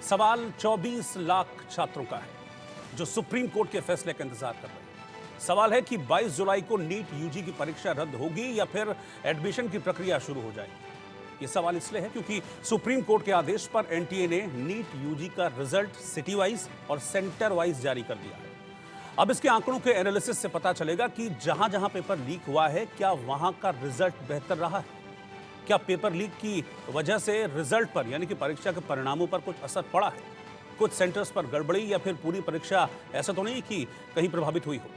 सवाल 24 लाख छात्रों का है जो सुप्रीम कोर्ट के फैसले का इंतजार कर रहे हैं। सवाल है कि 22 जुलाई को नीट यूजी की परीक्षा रद्द होगी या फिर एडमिशन की प्रक्रिया शुरू हो जाएगी। यह सवाल इसलिए है क्योंकि सुप्रीम कोर्ट के आदेश पर एनटीए ने नीट यूजी का रिजल्ट सिटी वाइज और सेंटर वाइज जारी कर दिया है। अब इसके आंकड़ों के एनालिसिस से पता चलेगा कि जहां जहां पेपर लीक हुआ है, क्या वहां का रिजल्ट बेहतर रहा है? क्या पेपर लीक की वजह से रिजल्ट पर यानी कि परीक्षा के परिणामों पर कुछ असर पड़ा है? कुछ सेंटर्स पर गड़बड़ी या फिर पूरी परीक्षा ऐसा तो नहीं कि कहीं प्रभावित हुई हो?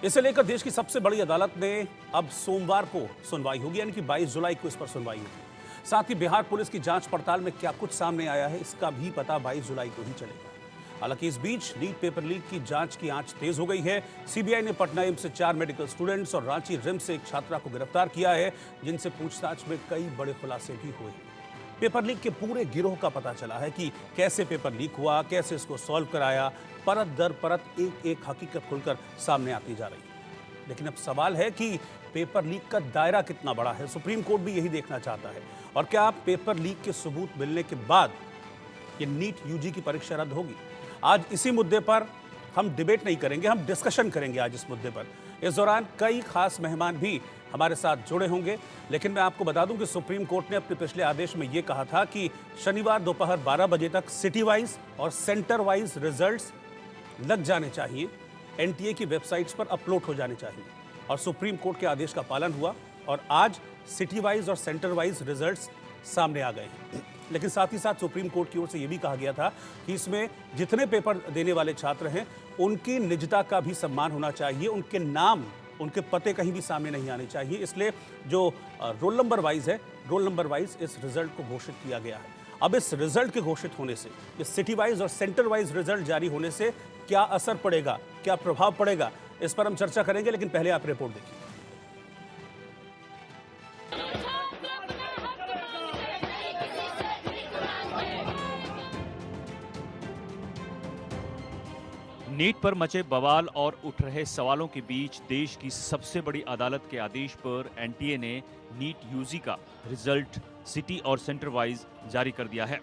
इसे लेकर देश की सबसे बड़ी अदालत ने अब सोमवार को सुनवाई होगी, यानी कि 22 जुलाई को इस पर सुनवाई होगी। साथ ही बिहार पुलिस की जांच पड़ताल में क्या कुछ सामने आया है, इसका भी पता 22 जुलाई को ही चलेगा। हालांकि इस बीच नीट पेपर लीक की जांच की आंच तेज हो गई है। सीबीआई ने पटना एम्स से 4 मेडिकल स्टूडेंट्स और रांची रिम्स से एक छात्रा को गिरफ्तार किया है, जिनसे पूछताछ में कई बड़े खुलासे भी हुए हैं। पेपर लीक के पूरे गिरोह का पता चला है कि कैसे पेपर लीक हुआ, कैसे इसको सॉल्व कराया। परत दर परत एक एक हकीकत खुलकर सामने आती जा रही है। लेकिन अब सवाल है कि पेपर लीक का दायरा कितना बड़ा है। सुप्रीम कोर्ट भी यही देखना चाहता है। और क्या पेपर लीक के सबूत मिलने के बाद ये नीट यूजी की परीक्षा रद्द होगी? आज इसी मुद्दे पर हम डिबेट नहीं करेंगे, हम डिस्कशन करेंगे आज इस मुद्दे पर। इस दौरान कई खास मेहमान भी हमारे साथ जुड़े होंगे। लेकिन मैं आपको बता दूं कि सुप्रीम कोर्ट ने अपने पिछले आदेश में यह कहा था कि शनिवार दोपहर 12 बजे तक सिटी वाइज और सेंटर वाइज रिजल्ट्स लग जाने चाहिए, एनटीए की वेबसाइट्स पर अपलोड हो जाने चाहिए। और सुप्रीम कोर्ट के आदेश का पालन हुआ और आज सिटी वाइज और सेंटर वाइज रिजल्ट्स सामने आ गए हैं। लेकिन साथ ही साथ सुप्रीम कोर्ट की ओर से यह भी कहा गया था कि इसमें जितने पेपर देने वाले छात्र हैं उनकी निजता का भी सम्मान होना चाहिए, उनके नाम, उनके पते कहीं भी सामने नहीं आने चाहिए। इसलिए जो रोल नंबर वाइज है, रोल नंबर वाइज इस रिजल्ट को घोषित किया गया है। अब इस रिजल्ट के घोषित होने से, इस सिटी वाइज और सेंटर वाइज रिजल्ट जारी होने से क्या असर पड़ेगा, क्या प्रभाव पड़ेगा, इस पर हम चर्चा करेंगे। लेकिन पहले आप रिपोर्ट देखिए। नीट पर मचे बवाल और उठ रहे सवालों के बीच देश की सबसे बड़ी अदालत के आदेश पर एनटीए ने नीट यूजी का रिजल्ट सिटी और सेंटर वाइज जारी कर दिया है।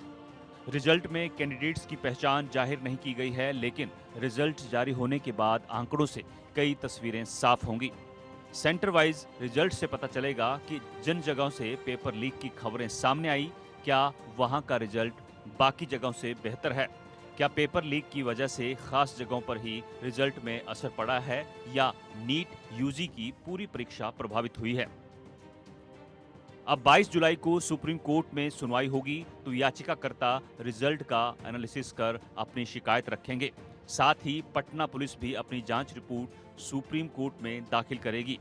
रिजल्ट में कैंडिडेट्स की पहचान जाहिर नहीं की गई है, लेकिन रिजल्ट जारी होने के बाद आंकड़ों से कई तस्वीरें साफ होंगी। सेंटर वाइज रिजल्ट से पता चलेगा कि जिन जगहों से पेपर लीक की खबरें सामने आई, क्या वहां का रिजल्ट बाकी जगहों से बेहतर है? क्या पेपर लीक की वजह से खास जगहों पर ही रिजल्ट में असर पड़ा है या नीट यूजी की पूरी परीक्षा प्रभावित हुई है? अब 22 जुलाई को सुप्रीम कोर्ट में सुनवाई होगी तो याचिकाकर्ता रिजल्ट का एनालिसिस कर अपनी शिकायत रखेंगे। साथ ही पटना पुलिस भी अपनी जांच रिपोर्ट सुप्रीम कोर्ट में दाखिल करेगी।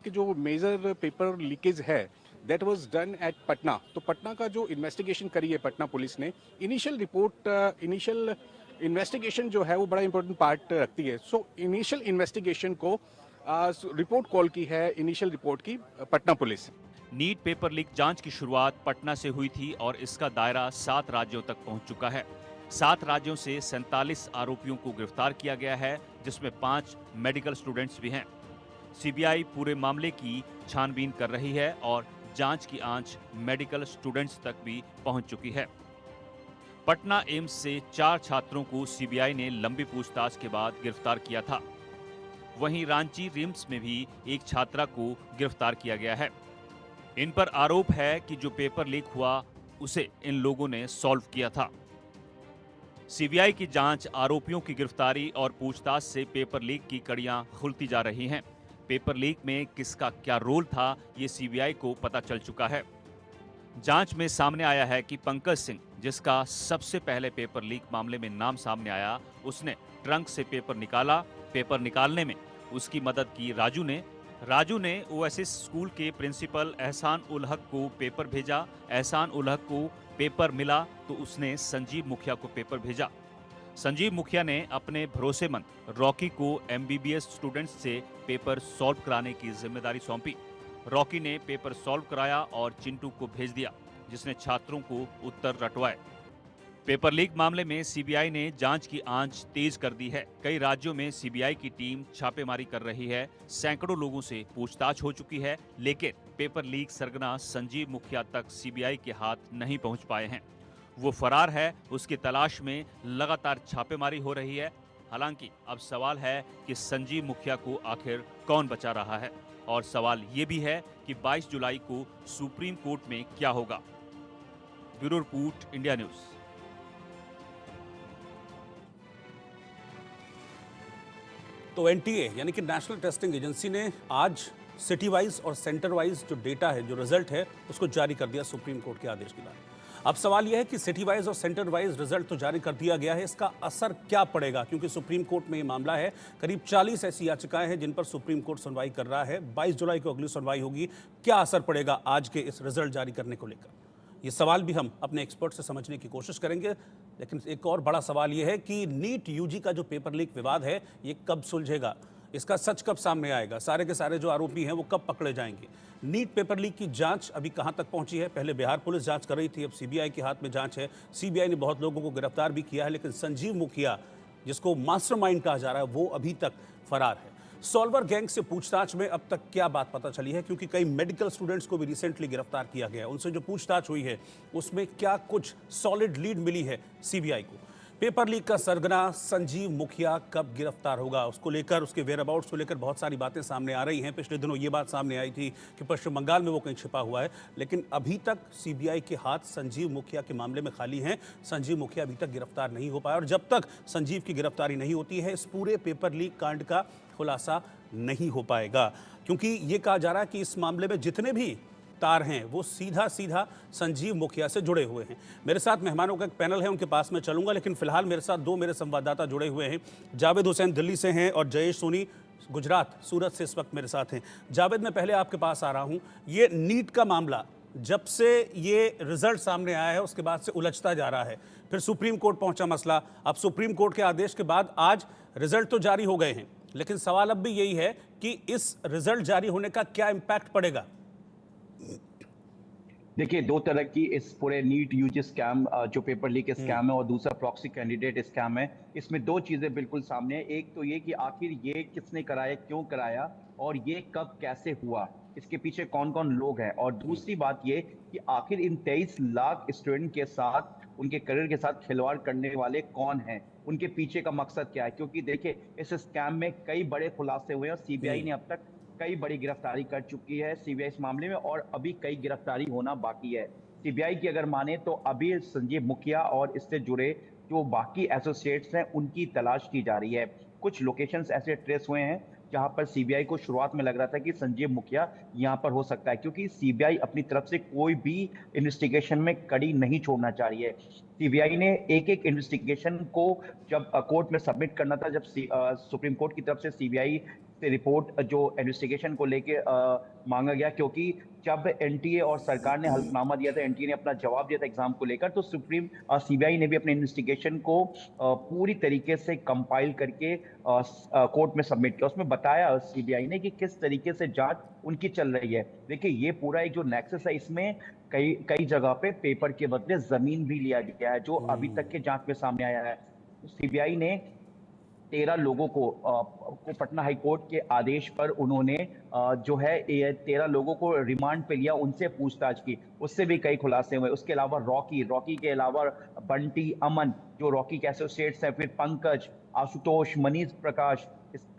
कि जो मेजर पेपर लीकेज है that was done at Patna. तो पटना का जो इन्वेस्टिगेशन करी है पटना पुलिस ने, इनिशियल रिपोर्ट, इनिशियल इन्वेस्टिगेशन जो है वो बड़ा इंपॉर्टेंट पार्ट रखती है। सो इनिशियल इन्वेस्टिगेशन को रिपोर्ट कॉल की है, इनिशियल रिपोर्ट की Patna police. NEET paper leak जांच की शुरुआत पटना से हुई थी और इसका दायरा 7 राज्यों तक पहुंच चुका है। 7 राज्यों से 47 आरोपियों को गिरफ्तार किया गया है, जिसमें 5 मेडिकल स्टूडेंट्स भी हैं। सीबीआई पूरे मामले की छानबीन कर रही है और जांच की आंच मेडिकल स्टूडेंट्स तक भी पहुंच चुकी है। पटना एम्स से 4 छात्रों को सीबीआई ने लंबी पूछताछ के बाद गिरफ्तार किया था। वहीं रांची रिम्स में भी एक छात्रा को गिरफ्तार किया गया है। इन पर आरोप है कि जो पेपर लीक हुआ उसे इन लोगों ने सॉल्व किया था। सीबीआई की जांच, आरोपियों की गिरफ्तारी और पूछताछ से पेपर लीक की कड़ियां खुलती जा रही हैं। पेपर लीक में किसका क्या रोल था, ये सीबीआई को पता चल चुका है। जांच में सामने आया है कि पंकज सिंह, जिसका सबसे पहले पेपर लीक मामले में नाम सामने आया, उसने ट्रंक से पेपर निकाला। पेपर निकालने में उसकी मदद की राजू ने ओएसिस स्कूल के प्रिंसिपल एहसान उल हक को पेपर भेजा। एहसान उल हक को पेपर मिला तो उसने संजीव मुखिया को पेपर भेजा। संजीव मुखिया ने अपने भरोसेमंद रॉकी को एमबीबीएस स्टूडेंट्स से पेपर सॉल्व कराने की जिम्मेदारी सौंपी। रॉकी ने पेपर सॉल्व कराया और चिंटू को भेज दिया, जिसने छात्रों को उत्तर रटवाए। पेपर लीक मामले में सीबीआई ने जांच की आंच तेज कर दी है। कई राज्यों में सीबीआई की टीम छापेमारी कर रही है। सैकड़ों लोगों से पूछताछ हो चुकी है, लेकिन पेपर लीक सरगना संजीव मुखिया तक सीबीआई के हाथ नहीं पहुंच पाए हैं। वो फरार है, उसकी तलाश में लगातार छापेमारी हो रही है। हालांकि अब सवाल है कि संजीव मुखिया को आखिर कौन बचा रहा है, और सवाल ये भी है कि 22 जुलाई को सुप्रीम कोर्ट में क्या होगा। Bureau report, India news. तो एनटीए यानी कि नेशनल टेस्टिंग एजेंसी ने आज सिटी वाइज और सेंटर वाइज जो डेटा है, जो रिजल्ट है, उसको जारी कर दिया सुप्रीम कोर्ट के आदेश के बाद। अब सवाल यह है कि सिटी वाइज और सेंटर वाइज रिजल्ट तो जारी कर दिया गया है, इसका असर क्या पड़ेगा? क्योंकि सुप्रीम कोर्ट में ये मामला है, करीब 40 ऐसी याचिकाएं हैं जिन पर सुप्रीम कोर्ट सुनवाई कर रहा है। 22 जुलाई को अगली सुनवाई होगी। क्या असर पड़ेगा आज के इस रिजल्ट जारी करने को लेकर? ये सवाल भी हम अपने एक्सपर्ट से समझने की कोशिश करेंगे। लेकिन एक और बड़ा सवाल यह है कि नीट यूजी का जो पेपर लीक विवाद है, ये कब सुलझेगा? इसका सच कब सामने आएगा? सारे के सारे जो आरोपी हैं वो कब पकड़े जाएंगे? नीट पेपर लीक की जांच अभी कहां तक पहुंची है? पहले बिहार पुलिस जांच कर रही थी, अब सीबीआई के हाथ में जांच है। सीबीआई ने बहुत लोगों को गिरफ्तार भी किया है, लेकिन संजीव मुखिया, जिसको मास्टरमाइंड कहा जा रहा है, वो अभी तक फरार है। सॉल्वर गैंग से पूछताछ में अब तक क्या बात पता चली है? क्योंकि कई मेडिकल स्टूडेंट्स को भी रिसेंटली गिरफ्तार किया गया है। उनसे जो पूछताछ हुई है उसमें क्या कुछ सॉलिड लीड मिली है सीबीआई को? पेपर लीक का सरगना संजीव मुखिया कब गिरफ्तार होगा, उसको लेकर, उसके वेयरअबाउट्स को लेकर बहुत सारी बातें सामने आ रही हैं। पिछले दिनों ये बात सामने आई थी कि पश्चिम बंगाल में वो कहीं छिपा हुआ है, लेकिन अभी तक सीबीआई के हाथ संजीव मुखिया के मामले में खाली हैं। संजीव मुखिया अभी तक गिरफ्तार नहीं हो पाया, और जब तक संजीव की गिरफ्तारी नहीं होती है, इस पूरे पेपर लीक कांड का खुलासा नहीं हो पाएगा। क्योंकि ये कहा जा रहा है कि इस मामले में जितने भी तार हैं वो सीधा सीधा संजीव मुखिया से जुड़े हुए हैं। मेरे साथ मेहमानों का एक पैनल है, उनके पास मैं चलूंगा, लेकिन फिलहाल मेरे साथ दो मेरे संवाददाता जुड़े हुए हैं। जावेद हुसैन दिल्ली से हैं और जयेश सोनी गुजरात, सूरत से इस वक्त मेरे साथ हैं। जावेद, मैं पहले आपके पास आ रहा हूं। ये नीट का मामला जब से ये रिजल्ट सामने आया है उसके बाद से उलझता जा रहा है, फिर सुप्रीम कोर्ट पहुंचा मसला, अब सुप्रीम कोर्ट के आदेश के बाद आज रिजल्ट तो जारी हो गए हैं, लेकिन सवाल अब भी यही है कि इस रिजल्ट जारी होने का क्या इम्पैक्ट पड़ेगा? देखिए, दो तरह की इस पूरे नीट यूजी स्कैम, जो पेपर लीक स्कैम है, और दूसरा प्रॉक्सी कैंडिडेट स्कैम है। इसमें दो चीजें बिल्कुल सामने है। एक तो ये कि आखिर ये किसने कराया, क्यों कराया, और ये कब कैसे हुआ, इसके पीछे कौन कौन लोग हैं। और दूसरी बात ये कि आखिर इन 23 लाख स्टूडेंट के साथ, उनके करियर के साथ खिलवाड़ करने वाले कौन हैं, उनके पीछे का मकसद क्या है। क्योंकि देखिए, इस स्कैम में कई बड़े खुलासे हुए हैं और सीबीआई ने अब तक कई बड़ी गिरफ्तारी कर चुकी है सीबीआई इस मामले में, और अभी कई गिरफ्तारी होना बाकी है। सीबीआई की अगर माने तो अभी संजीव मुखिया और इससे जुड़े जो बाकी एसोसिएट्स हैं उनकी तलाश की जा रही है। कुछ लोकेशंस ऐसे ट्रेस हुए हैं जहां पर सीबीआई को शुरुआत में लग रहा था कि संजीव मुखिया यहां पर हो सकता है, क्योंकि सीबीआई अपनी तरफ से कोई भी इन्वेस्टिगेशन में कड़ी नहीं छोड़ना चाह रही है। सीबीआई ने एक एक इन्वेस्टिगेशन को जब कोर्ट में सबमिट करना था, जब सुप्रीम कोर्ट की तरफ से सीबीआई से रिपोर्ट जो इन्वेस्टिगेशन को लेके मांगा गया, क्योंकि जब एनटीए और सरकार ने हल्फनामा दिया था, एनटीए ने अपना जवाब दिया था एग्जाम को लेकर, तो सीबीआई ने भी अपने इन्वेस्टिगेशन को पूरी तरीके से कंपाइल करके कोर्ट में सबमिट किया। उसमें बताया सीबीआई ने कि किस तरीके से जांच उनकी चल रही है। देखिए, ये पूरा एक जो नेक्सस है, इसमें कई जगह पे पेपर के बदले जमीन भी लिया गया है, जो अभी तक के जांच में सामने आया है। सीबीआई ने 13 लोगों को पटना हाई कोर्ट के आदेश पर उन्होंने जो है 13 लोगों को रिमांड पे लिया, उनसे पूछताछ की, उससे भी कई खुलासे हुए। उसके अलावा रॉकी के अलावा बंटी, अमन, जो रॉकी के एसोसिएट्स हैं, फिर पंकज, आशुतोष, मनीष प्रकाश,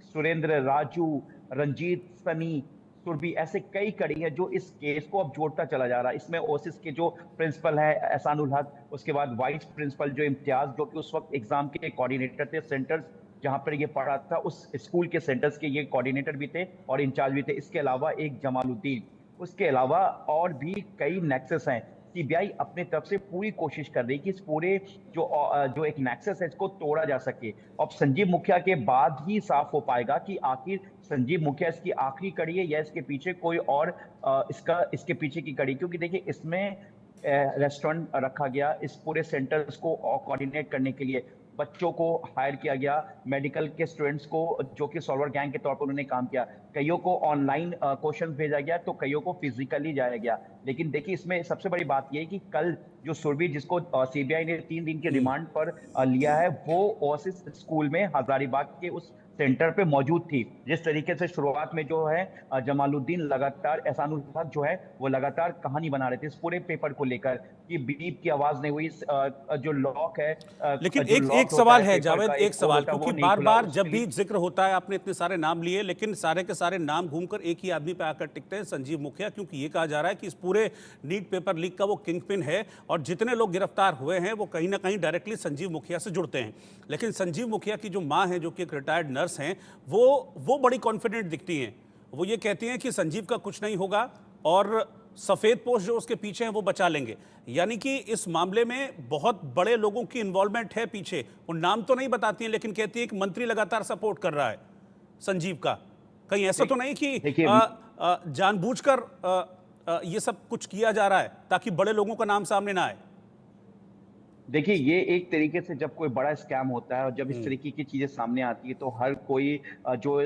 सुरेंद्र, राजू, रंजीत, सनी, सुरभि, ऐसे कई कड़ी है जो इस केस को अब जोड़ता चला जा रहा है। इसमें ओसिस के जो प्रिंसिपल है एहसानुल हक, उसके बाद वाइस प्रिंसिपल जो इम्तियाज, जो कि उस वक्त एग्जाम के कोऑर्डिनेटर थे, सेंटर्स जहां पर ये पढ़ा था उस स्कूल के सेंटर्स के ये कोऑर्डिनेटर भी थे और इंचार्ज भी थे। इसके अलावा एक जमालुद्दीन, उसके अलावा और भी कई नेक्सस हैं। सीबीआई अपने तरफ से पूरी कोशिश कर रही है कि इस पूरे जो एक नेक्सस है इसको तोड़ा जा सके। अब संजीव मुखिया के बाद ही साफ हो पाएगा कि आखिर संजीव मुखिया इसकी आखिरी कड़ी है या इसके पीछे कोई और इसके पीछे की कड़ी। क्योंकि देखिए, इसमें रेस्टोरेंट रखा गया इस पूरे सेंटर्स को कोऑर्डिनेट करने के लिए, बच्चों को हायर किया गया, मेडिकल के स्टूडेंट्स को जो कि सॉल्वर गैंग के तौर पर उन्होंने काम किया, कईयों को ऑनलाइन क्वेश्चन भेजा गया तो कईयों को फिजिकली जाया गया। लेकिन देखिए इसमें सबसे बड़ी बात यह है कि कल जो सुरभीर जिसको सीबीआई ने 3 दिन के रिमांड पर लिया है, वो ओएसिस स्कूल में हजारीबाग के उस सेंटर पे मौजूद थी। जिस तरीके से शुरुआत में जो है जमालुद्दीन लगातार, एहसानुल हक जो है वो लगातार कहानी बना रहे थे इस पूरे पेपर को लेकर कि बीप की आवाज नहीं हुई, जो लॉक है, लेकिन जो एक लॉक एक होता सवाल है है पेपर जावेद, का, एक सवाल, होता है, वो क्योंकि नहीं बार खुला, बार उसके जब भी लिए जिक्र होता है, आपने इतने सारे नाम लिए लेकिन सारे के सारे नाम घूमकर एक ही आदमी पे आकर टिकते हैं, संजीव मुखिया, क्योंकि ये कहा जा रहा है कि इस पूरे नीट पेपर लीक का वो किंग पिन है और जितने लोग गिरफ्तार हुए हैं वो कहीं ना कहीं डायरेक्टली संजीव मुखिया से जुड़ते हैं। लेकिन संजीव मुखिया की जो माँ है, जो कि एक रिटायर्ड नर्स हैं, वो बड़ी कॉन्फिडेंट दिखती हैं। वो ये कहती हैं कि संजीव का कुछ नहीं होगा और सफेद पोस्ट जो उसके पीछे हैं वो बचा लेंगे। यानी कि इस मामले में बहुत बड़े लोगों की इन्वॉल्वमेंट है पीछे। वो नाम तो नहीं बताती हैं लेकिन कहती है कि मंत्री लगातार सपोर्ट कर रहा है संजीव का। कहीं ऐसा तो नहीं कि जानबूझकर ये सब कुछ किया जा रहा है ताकि बड़े लोगों का नाम सामने ना आए? देखिए ये एक तरीके से जब कोई बड़ा स्कैम होता है और जब इस तरीके की चीजें सामने आती है तो हर कोई जो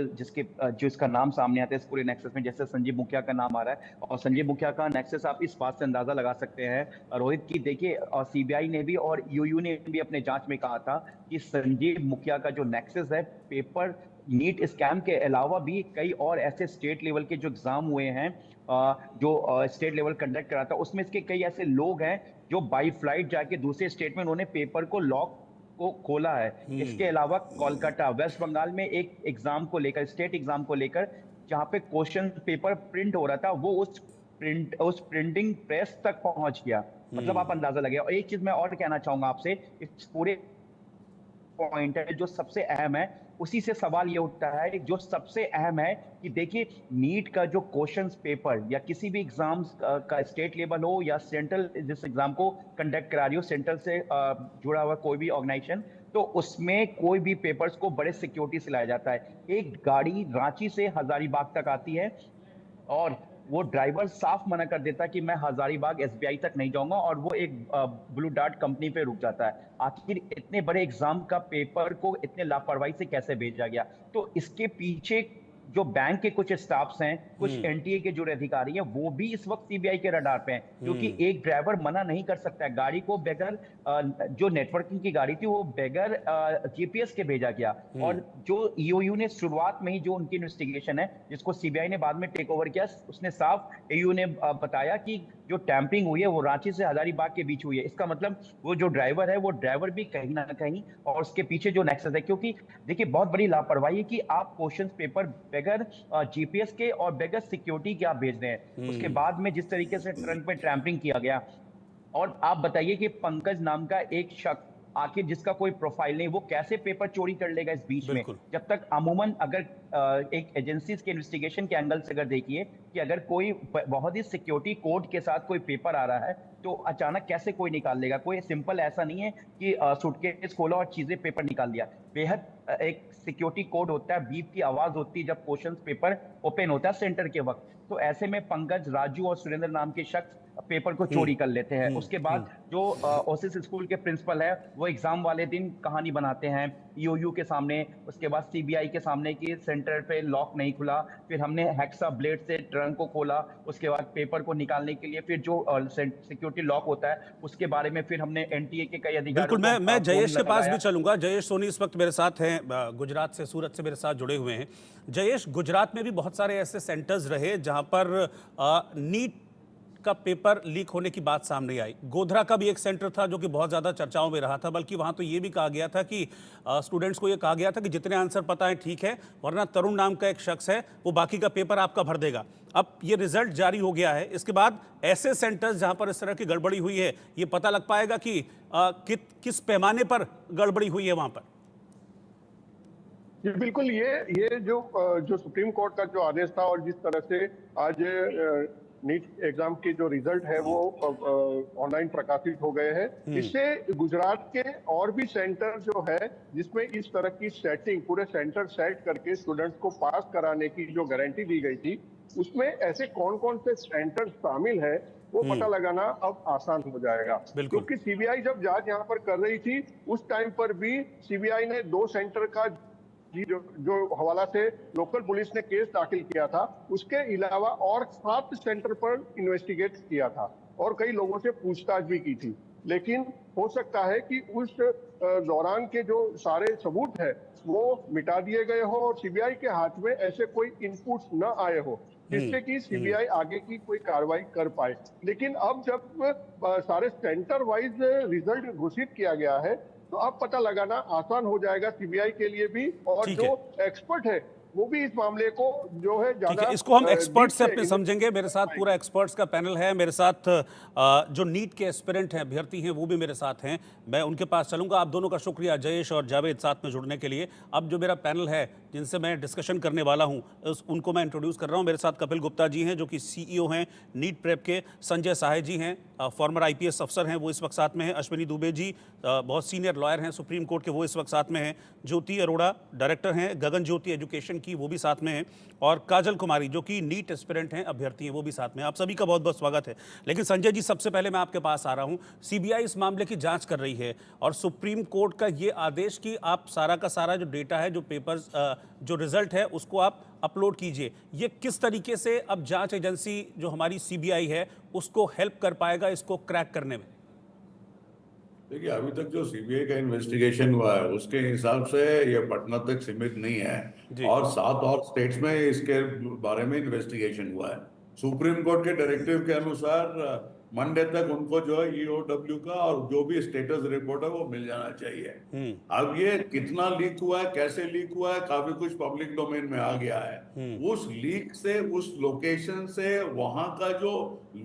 इसका नाम सामने आता है इस पूरे नेक्सस में, जैसे संजीव मुखिया का नाम आ रहा है, और संजीव मुखिया का नेक्सस आप इस बात से अंदाजा लगा सकते हैं रोहित की, देखिए सीबीआई ने भी और यूयू ने भी अपने जांच में कहा था कि संजीव मुखिया का जो नेक्सस है पेपर नीट स्कैम के अलावा भी कई और ऐसे स्टेट लेवल के जो एग्जाम हुए हैं, जो स्टेट लेवल कंडक्ट करा था, उसमें इसके कई ऐसे लोग हैं जो बाई फ्लाइट जाके दूसरे स्टेट में उन्होंने पेपर को लॉक को खोला है। इसके अलावा कोलकाता, वेस्ट बंगाल में एक एग्जाम को लेकर, स्टेट एग्जाम को लेकर, जहां पे क्वेश्चन पेपर प्रिंट हो रहा था, वो उस प्रिंटिंग प्रेस तक पहुंच गया। मतलब आप अंदाजा लगे। और एक चीज मैं और कहना चाहूंगा आपसे, इस पूरे पॉइंट है जो सबसे अहम है, उसी से सवाल ये उठता है जो सबसे अहम है कि देखिए नीट का जो क्वेश्चंस पेपर या किसी भी एग्जाम्स का स्टेट लेवल हो या सेंट्रल जिस एग्जाम को कंडक्ट करा रही हो, सेंट्रल से जुड़ा हुआ कोई भी ऑर्गेनाइजेशन, तो उसमें कोई भी पेपर्स को बड़े सिक्योरिटी से लाया जाता है। एक गाड़ी रांची से हजारीबाग तक आती है और वो ड्राइवर साफ मना कर देता है कि मैं हजारीबाग एसबीआई तक नहीं जाऊंगा, और वो एक ब्लू डार्ट कंपनी पे रुक जाता है। आखिर इतने बड़े एग्जाम का पेपर को इतने लापरवाही से कैसे भेजा गया? तो इसके पीछे जो बैंक के कुछ स्टाफ्स हैं, कुछ एनटीए के जो अधिकारी हैं, वो भी इस वक्त सीबीआई के रडार पे हैं, क्योंकि एक ड्राइवर मना नहीं कर सकता है। गाड़ी को बगैर जो नेटवर्किंग की गाड़ी थी वो बगैर जीपीएस के भेजा गया। और जो ईओयू ने शुरुआत में ही जो उनकी इन्वेस्टिगेशन है, जिसको सीबीआई ने बाद में टेक ओवर किया, उसने साफ ईओयू ने बताया कि जो टैंपरिंग हुई है वो रांची से हजारीबाग के बीच हुई है। इसका मतलब वो जो ड्राइवर है वो ड्राइवर भी कहीं ना कहीं और उसके पीछे जो नेक्सस है, क्योंकि देखिए बहुत बड़ी लापरवाही है कि आप क्वेश्चन पेपर बगैर जीपीएस के और बगैर सिक्योरिटी के आप भेज रहे हैं। उसके बाद में जिस तरीके से ट्रंक में टैंपरिंग किया गया, और आप बताइए कि पंकज नाम का एक शख्स, आखिर जिसका कोई प्रोफाइल नहीं, वो कैसे पेपर चोरी कर लेगा इस बीच में? जब तक अमूमन अगर एक एजेंसीज के इन्वेस्टिगेशन के एंगल से अगर देखिए कि अगर कोई बहुत ही सिक्योरिटी कोड के साथ कोई पेपर आ रहा है तो अचानक कैसे कोई निकाल लेगा? कोई सिंपल ऐसा नहीं है कि सूटकेस खोला और चीजें पेपर निकाल दिया। बेहद एक सिक्योरिटी कोड होता है, बीप की आवाज होती है जब क्वेश्चन पेपर ओपन होता है सेंटर के वक्त। तो ऐसे में पंकज, राजू और सुरेंद्र नाम के शख्स पेपर को चोरी कर लेते हैं। उसके बाद जो ओसिस स्कूल के प्रिंसिपल है वो एग्जाम वाले दिन कहानी बनाते हैं ईओयू के सामने, उसके बाद सीबीआई के सामने कि सेंटर पे लॉक नहीं खुला, फिर हमने हेक्सा ब्लेड से ट्रंक को खोला, उसके बाद पेपर को निकालने के लिए फिर जो सिक्योरिटी लॉक होता है उसके बारे में फिर हमने एनटीए के कई अधिकारियों बिल्कुल, मैं जयेश के पास भी चलूंगा। जयेश सोनी इस वक्त मेरे साथ हैं, गुजरात से, सूरत से मेरे साथ जुड़े हुए हैं। जयेश, गुजरात में भी बहुत सारे ऐसे सेंटर्स रहे जहां पर नीट का पेपर लीक होने की बात सामने आई। गोधरा का भी एक सेंटर था जो कि बहुत ज़्यादा चर्चाओं में रहा था, बल्कि वहाँ तो ये भी कहा गया था कि स्टूडेंट्स को ये कहा गया था कि जितने आंसर पता है ठीक है, वरना तरुण नाम का एक शख्स है वो बाकी का पेपर आपका भर देगा। अब ये रिजल्ट जारी हो गया है, इसके बाद ऐसे सेंटर्स जहाँ पर इस तरह की गड़बड़ी हुई है, ये पता लग पाएगा कि किस पैमाने पर गड़बड़ी हुई है वहाँ पर। जी बिल्कुल, ये जो सुप्रीम कोर्ट का जो आदेश था और जिस तरह से आज नीट एग्जाम के जो रिजल्ट है वो ऑनलाइन प्रकाशित हो गए हैं, इससे गुजरात के और भी सेंटर जो है जिसमें इस तरह की सेटिंग, पूरे सेंटर सेट करके स्टूडेंट्स को पास कराने की जो गारंटी दी गई थी, उसमें ऐसे कौन कौन से सेंटर शामिल है वो पता लगाना अब आसान हो जाएगा। बिल्कुल। क्योंकि सीबीआई जब जांच यहाँ पर कर रही थी उस टाइम पर भी सीबीआई ने 2 सेंटर का जो हवाला से लोकल पुलिस ने केस दाखिल किया था, उसके अलावा और 7 सेंटर पर इन्वेस्टिगेट किया था और कई लोगों से पूछताछ भी की थी। लेकिन हो सकता है कि उस दौरान के जो सारे सबूत है वो मिटा दिए गए हो और सीबीआई के हाथ में ऐसे कोई इनपुट्स न आए हो जिससे कि सीबीआई आगे की कोई कार्रवाई कर पाए। लेकिन अब जब सारे सेंटर वाइज रिजल्ट घोषित किया गया है तो अब पता लगाना आसान हो जाएगा सीबीआई के लिए भी, और ठीक जो एक्सपर्ट है वो भी इस मामले को जो है ठीक ज्यादा है, इसको हम एक्सपर्ट डीप से अपने समझेंगे। मेरे साथ पूरा एक्सपर्ट्स का पैनल है। मेरे साथ जो नीट के एस्पिरेंट हैं, अभ्यर्थी हैं, वो भी मेरे साथ हैं। मैं उनके पास चलूंगा। आप दोनों का शुक्रिया, जयेश और जावेद, साथ में जुड़ने के लिए। अब जो मेरा पैनल है जिनसे मैं डिस्कशन करने वाला हूं, उनको मैं इंट्रोड्यूस कर रहा हूं। मेरे साथ कपिल गुप्ता जी हैं जो कि CEO हैं नीट प्रेप के। संजय सहाय जी हैं, फॉर्मर IPS अफसर हैं, वो इस वक्त साथ में हैं। अश्विनी दुबे जी बहुत सीनियर लॉयर हैं सुप्रीम कोर्ट के, वो इस वक्त साथ में हैं। ज्योति अरोड़ा डायरेक्टर हैं गगन ज्योति एजुकेशन की, वो भी साथ में हैं। और काजल कुमारी जो कि नीट एस्पिरेंट हैं, अभ्यर्थी हैं, वो भी साथ में। आप सभी का बहुत बहुत स्वागत है। लेकिन संजय जी, सबसे पहले मैं आपके पास आ रहा हूं। सीबीआई इस मामले की जांच कर रही है और सुप्रीम कोर्ट का ये आदेश कि आप सारा का सारा जो डेटा है, जो पेपर्स, जो रिजल्ट है, उसको आप अपलोड कीजिए, ये किस तरीके से अब जांच एजेंसी जो हमारी सीबीआई है उसको हेल्प कर पाएगा इसको क्रैक करने में? देखिए, अभी तक जो सीबीआई का इन्वेस्टिगेशन हुआ है उसके हिसाब से ये पटना तक सीमित नहीं है और 7 और स्टेट्स में इसके बारे में इन्वेस्टिगेशन हुआ है। सुप्रीम कोर्ट के डायरेक्टिव के अनुसार मंडे तक उनको जो है EOW का और जो भी स्टेटस रिपोर्ट है वो मिल जाना चाहिए। अब ये कितना लीक हुआ है, कैसे लीक हुआ है, काफी कुछ पब्लिक डोमेन में आ गया है। उस लीक से, उस लोकेशन से, वहां का जो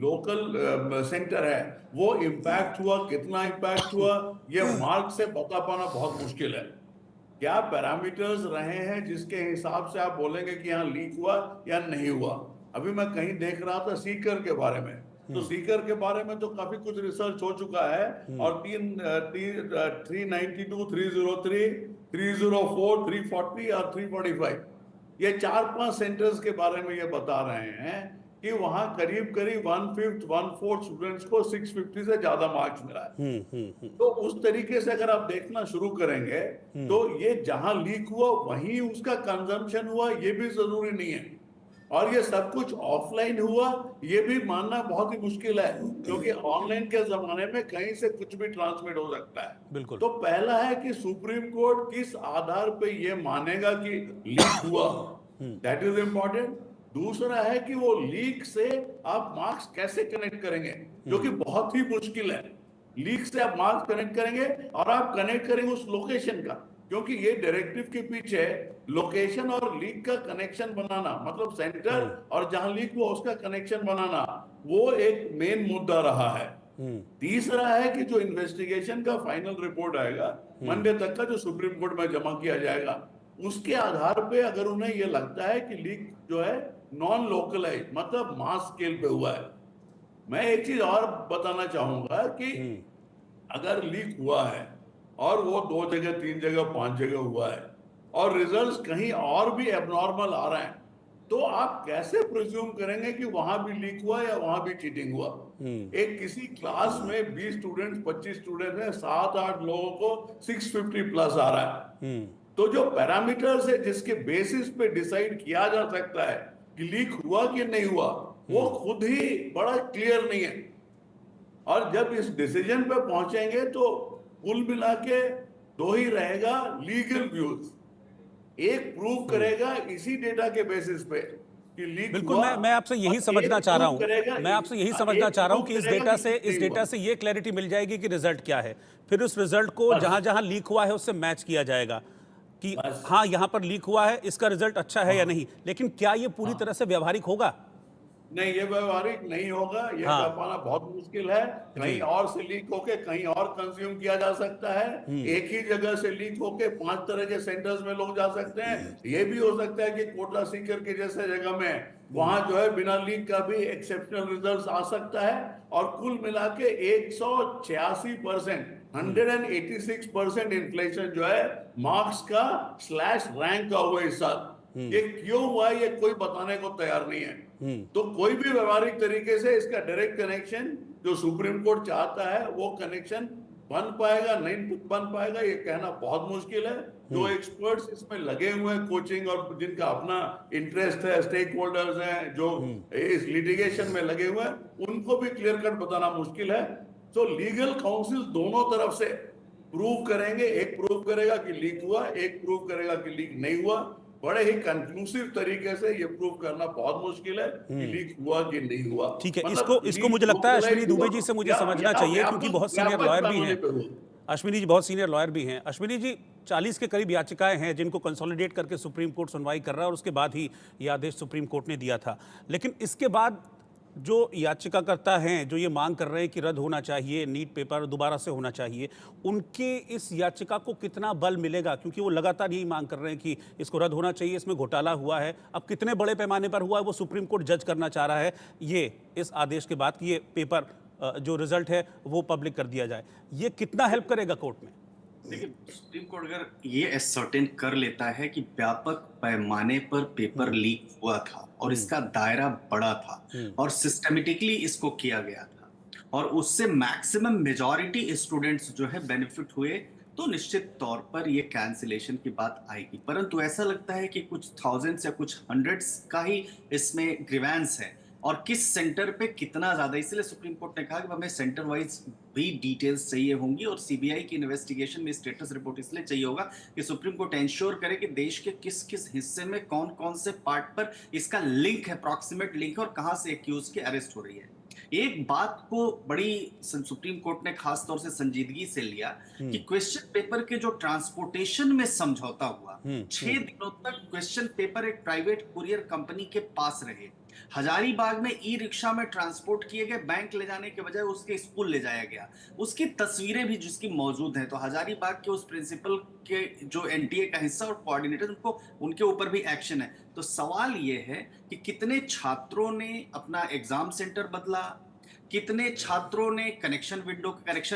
लोकल सेंटर है वो इम्पैक्ट हुआ, कितना इम्पैक्ट हुआ, ये मार्क से बता पाना बहुत मुश्किल है। क्या पैरामीटर्स रहे हैं जिसके हिसाब से आप बोलेंगे कि यहाँ लीक हुआ या नहीं हुआ? अभी मैं कहीं देख रहा था सीकर के बारे में, तो सीकर के बारे में तो काफी कुछ रिसर्च हो चुका है और 392, 303, 304, 340 और 345 ये 4-5 सेंटर्स के बारे में ये बता रहे हैं कि वहां करीब करीब 1/5, 1/4 स्टूडेंट्स को 650 से ज्यादा मार्क्स मिला है। तो उस तरीके से अगर आप देखना शुरू करेंगे तो ये जहां लीक हुआ वहीं उसका कंजम्पशन हुआ, ये भी जरूरी नहीं है। और ये सब कुछ ऑफलाइन हुआ ये भी मानना बहुत ही मुश्किल है, क्योंकि ऑनलाइन के जमाने में कहीं से कुछ भी ट्रांसमिट हो सकता है। बिल्कुल। तो पहला है कि सुप्रीम कोर्ट किस आधार पे ये मानेगा कि लीक हुआ, दैट इज इम्पोर्टेंट। दूसरा है कि वो लीक से आप मार्क्स कैसे कनेक्ट करेंगे, जो कि बहुत ही मुश्किल है। लीक से आप मार्क्स कनेक्ट करेंगे और आप कनेक्ट करेंगे उस लोकेशन का, क्योंकि ये डायरेक्टिव के पीछे लोकेशन और लीक का कनेक्शन बनाना, मतलब सेंटर और जहां लीक हुआ उसका कनेक्शन बनाना, वो एक मेन मुद्दा रहा है। तीसरा है कि जो इन्वेस्टिगेशन का फाइनल रिपोर्ट आएगा मंडे तक का, जो सुप्रीम कोर्ट में जमा किया जाएगा, उसके आधार पे अगर उन्हें ये लगता है कि लीक जो है नॉन लोकलाइज, मतलब मास स्केल पे हुआ है। मैं एक चीज और बताना चाहूंगा कि अगर लीक हुआ है और वो 2 जगह, 3 जगह, 5 जगह हुआ है और रिजल्ट्स कहीं और भी एबनॉर्मल आ रहे हैं, तो आप कैसे प्रिज्यूम करेंगे कि वहां भी लीक हुआ या वहां भी चीटिंग हुआ? एक किसी क्लास में 20 स्टूडेंट्स, 25 स्टूडेंट्स हैं, 7-8 लोगों को 650 प्लस आ रहा है। तो जो पैरामीटर्स है जिसके बेसिस पे डिसाइड किया जा सकता है कि लीक हुआ कि नहीं हुआ, वो खुद ही बड़ा क्लियर नहीं है। और जब इस डिसीजन पे पहुंचेंगे तो कुल मिला के 2 ही रहेगा लीगल व्यूज। एक प्रूव करेगा इसी डेटा के बेसिस पे कि लीक बिल्कुल, हुआ, मैं आपसे यही समझना चाह रहा हूँ। मैं आपसे यही समझना चाह रहा हूँ कि इस डेटा से ये क्लैरिटी मिल जाएगी कि रिजल्ट क्या है। फिर उस रिजल्ट को जहां जहां लीक हुआ है उससे मैच किया जाएगा कि हाँ, यहाँ पर लीक हुआ है, इसका रिजल्ट अच्छा है या नहीं। लेकिन क्या ये पूरी तरह से व्यवहारिक होगा? नहीं, ये व्यवहारिक नहीं होगा। ये कर पाना बहुत मुश्किल है। कहीं और से लीक होके कहीं और कंज्यूम किया जा सकता है। एक ही जगह से लीक होके 5 तरह के सेंटर्स में लोग जा सकते हैं। ये भी हो सकता है कि कोटा सीकर के जैसे जगह में वहां जो है बिना लीक का भी एक्सेप्शनल रिजल्ट आ सकता है। और कुल मिला के 186%, 186% इन्फ्लेशन जो है मार्क्स का / रैंक का हुआ इस साल। ये क्यों हुआ ये कोई बताने को तैयार नहीं है। तो कोई भी व्यवहारिक तरीके से इसका डायरेक्ट कनेक्शन जो सुप्रीम कोर्ट चाहता है वो कनेक्शन बन पाएगा नहीं बन पाएगा ये कहना बहुत मुश्किल है। जो एक्सपर्ट्स इसमें लगे हुए हैं कोचिंग और जिनका अपना इंटरेस्ट है, स्टेक होल्डर्स हैं जो इस लिटिगेशन में लगे हुए हैं, उनको भी क्लियर कट बताना मुश्किल है। तो लीगल काउंसिल दोनों तरफ से प्रूव करेंगे, एक प्रूव करेगा कि लीक हुआ, एक प्रूव करेगा कि लीक नहीं हुआ। बड़े ही कंक्लूसिव तरीके से ये प्रूव करना बहुत मुश्किल है कि लीक हुआ कि नहीं हुआ। ठीक है, मतलब इसको मुझे लगता है अश्विनी दुबे जी से मुझे या- समझना या चाहिए, व्यापक- क्योंकि बहुत सीनियर व्यापक लॉयर भी पैमाने हैं। पे हुआ। अश्विनी जी बहुत सीनियर लॉयर भी हैं। अश्विनी जी, 40 के करीब याचिकाएं हैं जिनको कंसोलिडेट करके सुप्रीम कोर्ट सुनवाई कर रहा है और उसके बाद ही ये आदेश सुप्रीम कोर्ट ने दिया था। लेकिन इसके बाद जो याचिकाकर्ता हैं, जो ये मांग कर रहे हैं कि रद्द होना चाहिए, नीट पेपर दोबारा से होना चाहिए, उनके इस याचिका को कितना बल मिलेगा? क्योंकि वो लगातार यही मांग कर रहे हैं कि इसको रद्द होना चाहिए, इसमें घोटाला हुआ है। अब कितने बड़े पैमाने पर हुआ है वो सुप्रीम कोर्ट जज करना चाह रहा है ये इस आदेश के बाद कि ये पेपर जो रिजल्ट है वो पब्लिक कर दिया जाए। ये कितना हेल्प करेगा कोर्ट में? देखिए, सुप्रीम कोर्ट अगर ये एसर्टेन कर लेता है कि व्यापक पैमाने पर पेपर लीक हुआ था और इसका दायरा बड़ा था और सिस्टमेटिकली इसको किया गया था और उससे मैक्सिमम मेजॉरिटी स्टूडेंट्स जो है बेनिफिट हुए, तो निश्चित तौर पर ये कैंसिलेशन की बात आएगी। परंतु ऐसा लगता है कि कुछ थाउजेंड्स या कुछ हंड्रेड्स का ही इसमें ग्रीवेंस है और किस सेंटर पे कितना ज्यादा, इसलिए सुप्रीम कोर्ट ने कहा कि हमें सेंटर वाइज भी डिटेल्स चाहिए होंगी और सीबीआई की इन्वेस्टिगेशन में स्टेटस रिपोर्ट इसलिए चाहिए होगा कि सुप्रीम कोर्ट इंश्योर करे कि देश के किस किस हिस्से में कौन कौन से पार्ट पर इसका लिंक है, प्रॉक्सिमेट लिंक है और कहां से एक्यूज की अरेस्ट हो रही है। एक बात को बड़ी सुप्रीम कोर्ट ने खास तौर से संजीदगी से लिया कि क्वेश्चन पेपर के जो ट्रांसपोर्टेशन में समझौता हुआ, 6 दिनों तक क्वेश्चन पेपर एक प्राइवेट कुरियर कंपनी के पास रहे। हजारीबाग में ई रिक्शा में ट्रांसपोर्ट किए गए, बैंक ले जाने के बजाय उसके स्कूल ले जाया गया। उसकी तस्वीरें भी जिसकी मौजूद हैं, तो हजारीबाग के उस प्रिंसिपल के जो एनटीए का हिस्सा और कोऑर्डिनेटर, उनको उनके ऊपर भी एक्शन है। तो सवाल ये है कि कितने छात्रों ने अपना एग्जाम सेंटर बदला, कितने छात्रों ने करेक्शन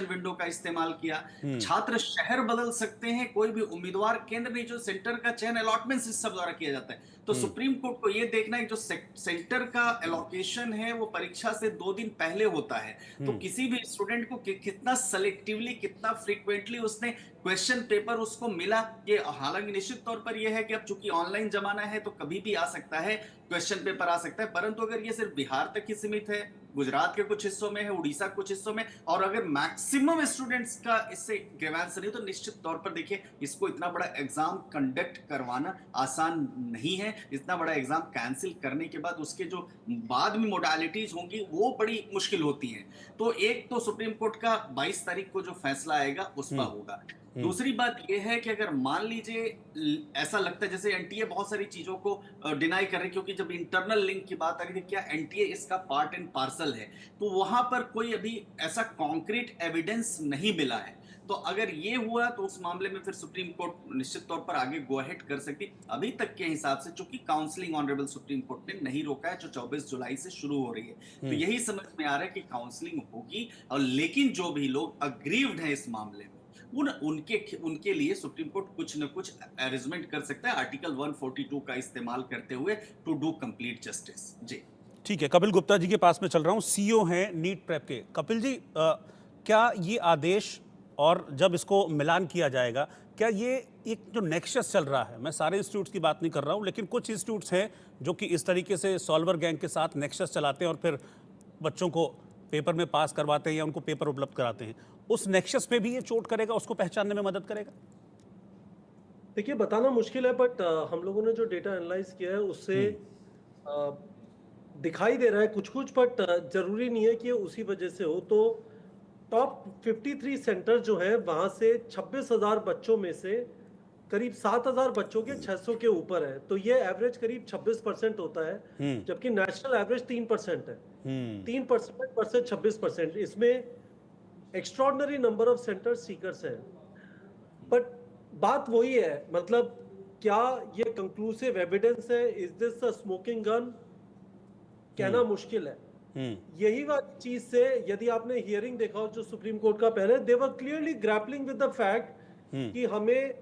विंडो का इस्तेमाल किया। छात्र शहर बदल सकते हैं, कोई भी उम्मीदवार केंद्र नहीं, जो सेंटर का चयन अलॉटमेंट सिस्टम द्वारा किया जाता है। तो सुप्रीम कोर्ट को यह देखना है जो सेंटर का एलोकेशन है वो परीक्षा से 2 दिन पहले होता है, तो किसी भी स्टूडेंट को कितना सेलेक्टिवली, कितना फ्रीक्वेंटली उसने क्वेश्चन पेपर उसको मिला। ये हालांकि निश्चित तौर पर यह है कि अब चूंकि ऑनलाइन जमाना है तो कभी भी आ सकता है, क्वेश्चन पेपर आ सकता है, परंतु अगर ये सिर्फ बिहार तक ही सीमित है, गुजरात के कुछ हिस्सों में है, उड़ीसा कुछ हिस्सों में, और अगर मैक्सिमम स्टूडेंट्स का इससे ग्रीवेंस नहीं, तो निश्चित तौर पर देखिए इसको इतना बड़ा एग्जाम कंडक्ट करवाना आसान नहीं है। इतना बड़ा एग्जाम कैंसिल करने के बाद उसके जो बाद में मोडालिटीज होंगी वो बड़ी मुश्किल होती हैं। तो एक तो सुप्रीम कोर्ट का 22 तारीख को जो फैसला आएगा उस पर होगा। दूसरी बात यह है कि अगर मान लीजिए ऐसा लगता है जैसे एनटीए बहुत सारी चीजों को डिनाई कर रही है, क्योंकि जब इंटरनल लिंक की बात आ रही थी क्या एनटीए इसका पार्ट एंड पार्सल है, तो वहां पर कोई अभी ऐसा कॉन्क्रीट एविडेंस नहीं मिला है। तो अगर ये हुआ तो उस मामले में फिर सुप्रीम कोर्ट निश्चित तौर पर आगे गो अहेड कर सकती। अभी तक के हिसाब से चूंकि काउंसलिंग ऑनरेबल सुप्रीम कोर्ट ने नहीं रोका है, जो 24 जुलाई से शुरू हो रही है, तो यही समझ में आ रहा है कि काउंसलिंग होगी। और लेकिन जो भी लोग अग्रीव्ड हैं इस मामले में, उनके लिए सुप्रीम कोर्ट कुछ न कुछ अरेंजमेंट कर सकता है आर्टिकल 142 का इस्तेमाल करते हुए टू डू कंप्लीट जस्टिस। जी ठीक है, कपिल गुप्ता जी के पास में चल रहा हूं, सीईओ हैं नीट प्रेप के। कपिल जी, क्या ये आदेश और जब इसको मिलान किया जाएगा, क्या ये एक जो नेक्सस चल रहा है, मैं सारे इंस्टीट्यूट्स की बात नहीं कर रहा हूं, लेकिन कुछ इंस्टीट्यूट्स हैं जो कि इस तरीके से सॉल्वर गैंग के साथ नेक्सस चलाते हैं और फिर बच्चों को पेपर में पास करवाते हैं या उनको पेपर उपलब्ध कराते हैं, उस नेक्सस पे भी ये चोट करेगा, उसको पहचानने में मदद करेगा? देखिए, बताना मुश्किल है, बट हम लोगों ने जो डेटा एनालाइज किया है उससे दिखाई दे रहा है कुछ कुछ, बट जरूरी नहीं है कि उसी वजह से हो। तो टॉप 53 सेंटर जो है वहां से 26,000 बच्चों में से करीब 7,000 बच्चों के 600 के ऊपर है, तो ये एवरेज करीब 26% होता है, जबकि नेशनल एवरेज 3% है। 3% वर्सेस 26%, इसमें extraordinary number of centre seekers हैं। बट बात वही है, मतलब क्या ये कंक्लूसिव एविडेंस है, is this a smoking gun, कहना मुश्किल है। यही वाली चीज से यदि आपने हियरिंग देखा हो जो सुप्रीम कोर्ट का पहले, they were clearly grappling with the fact कि हमें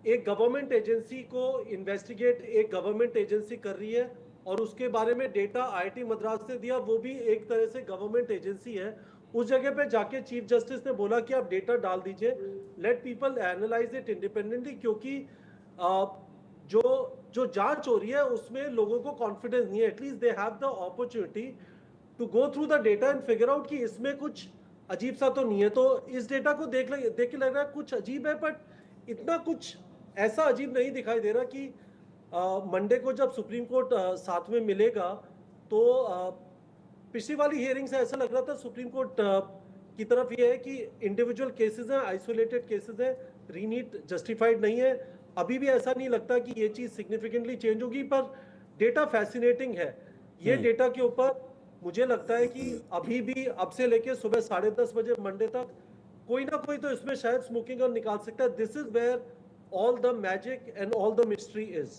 एक गवर्नमेंट एजेंसी को इन्वेस्टिगेट एक गवर्नमेंट एजेंसी कर रही है और उसके बारे में डेटा आईआईटी मद्रास ने दिया, वो भी एक तरह से गवर्नमेंट एजेंसी है। उस जगह पे जाके चीफ जस्टिस ने बोला कि आप डेटा डाल दीजिए, let people analyse it independently, क्योंकि जो जांच हो रही है उसमें लोगों को कॉन्फिडेंस नहीं है। At least they have the opportunity to go through the data and figure out कि इसमें कुछ अजीब सा तो नहीं है। तो इस डेटा को देख के लग रहा है कुछ अजीब है, बट इतना कुछ ऐसा अजीब नहीं दिखाई दे रहा कि मंडे को जब सुप्रीम कोर्ट साथ में मिलेगा तो पिछली वाली हियरिंग से ऐसा लग रहा था सुप्रीम कोर्ट की तरफ ये है कि इंडिविजुअल केसेस हैं, आइसोलेटेड केसेस हैं, रीनीट जस्टिफाइड नहीं है। अभी भी ऐसा नहीं लगता कि ये चीज सिग्निफिकेंटली चेंज होगी, पर डेटा फैसिनेटिंग है। ये डेटा के ऊपर मुझे लगता है कि अभी भी अब से लेके सुबह 10:30 बजे मंडे तक कोई ना कोई तो इसमें शायद स्मोकिंग गन निकाल सकता है। This is where all the magic and all the mystery is.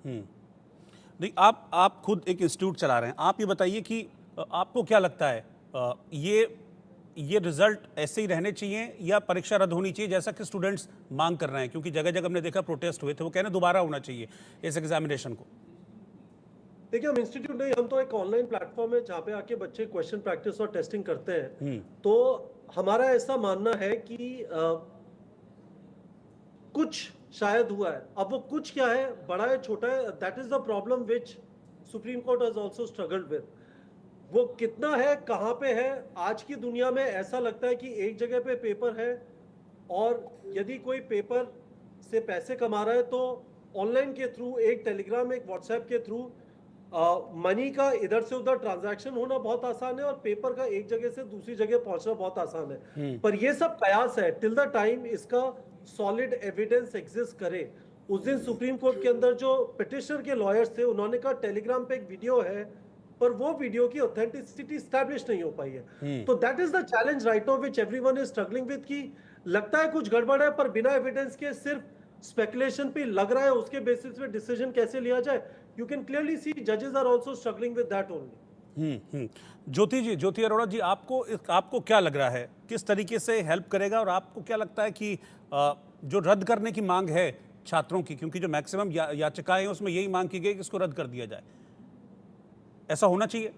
नहीं, आप खुद एक इंस्टीट्यूट चला रहे हैं, आप ये बताइए कि आपको क्या लगता है, ये रिजल्ट ऐसे ही रहने चाहिए या परीक्षा रद्द होनी चाहिए जैसा कि स्टूडेंट्स मांग कर रहे हैं? क्योंकि जगह जगह हमने देखा प्रोटेस्ट हुए थे, वो कह रहे हैं दोबारा होना चाहिए इस एग्जामिनेशन को। देखिए, हम इंस्टीट्यूट नहीं, हम तो एक ऑनलाइन प्लेटफॉर्म है जहाँ पे आके बच्चे क्वेश्चन प्रैक्टिस और टेस्टिंग करते हैं। तो हमारा ऐसा मानना है कि कुछ शायद हुआ है। अब वो कुछ क्या है, बड़ा है छोटा है, that is the problem which supreme court has also struggled with. वो कितना है, कहाँ पे है, आज की दुनिया में ऐसा लगता है कि एक जगह पे पेपर है और यदि कोई पेपर से पैसे कमा रहा है तो ऑनलाइन के थ्रू, एक टेलीग्राम, एक व्हाट्सएप के थ्रू मनी का इधर से उधर ट्रांजैक्शन होना बहुत आसान है और पेपर का एक जगह से दूसरी जगह पहुंचना बहुत आसान है। पर ये सब कयास है टिल द टाइम इसका सॉलिड एविडेंस एग्जिस्ट करे। उस दिन सुप्रीम कोर्ट के अंदर जो पिटिशनर के लॉयर्स थे उन्होंने कहा टेलीग्राम पे एक वीडियो है, पर वो वीडियो की ऑथेंटिसिटी स्टैब्लिश नहीं हो पाई है। तो that is the challenge right now which everyone is struggling with, कि लगता है कुछ गड़बड़ है पर बिना एविडेंस के सिर्फ स्पेकुलेशन पे लग रहा है, उसके बेसिस पे डिसीजन कैसे लिया जाए। यू कैन क्लियरली सी जजेस are also struggling with that only. Jyoti Arora ji, आपको क्या लग रहा है, किस तरीके से हेल्प करेगा, और आपको क्या लगता है कि जो रद्द करने की मांग है छात्रों की, क्योंकि जो मैक्सिमम याचिकाएं हैं उसमें यही मांग की गई कि इसको रद्द कर दिया जाए, ऐसा होना चाहिए?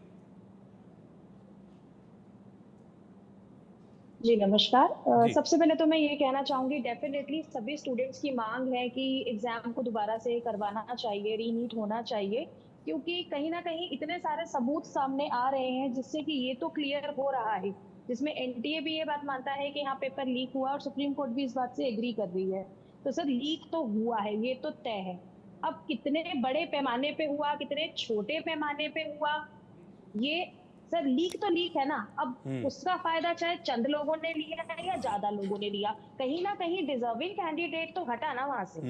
जी नमस्कार। सबसे पहले तो मैं ये कहना चाहूंगी, डेफिनेटली सभी स्टूडेंट्स की मांग है कि एग्जाम को दोबारा से करवाना चाहिए, रीनीट होना चाहिए, क्योंकि कहीं ना कहीं इतने सारे सबूत सामने आ रहे हैं जिससे कि ये तो क्लियर हो रहा है, जिसमें एनटीए भी ये बात मानता है कि यहाँ पेपर लीक हुआ और सुप्रीम कोर्ट भी इस बात से एग्री कर रही है। तो सर लीक तो हुआ है, ये तो तय है। अब कितने बड़े पैमाने पे हुआ, कितने छोटे पैमाने पे हुआ, ये सर लीक तो लीक है ना। अब उसका फायदा चाहे चंद लोगों ने लिया है या ज्यादा लोगों ने लिया, कहीं ना कहीं डिजर्विंग कैंडिडेट तो हटा ना वहां से।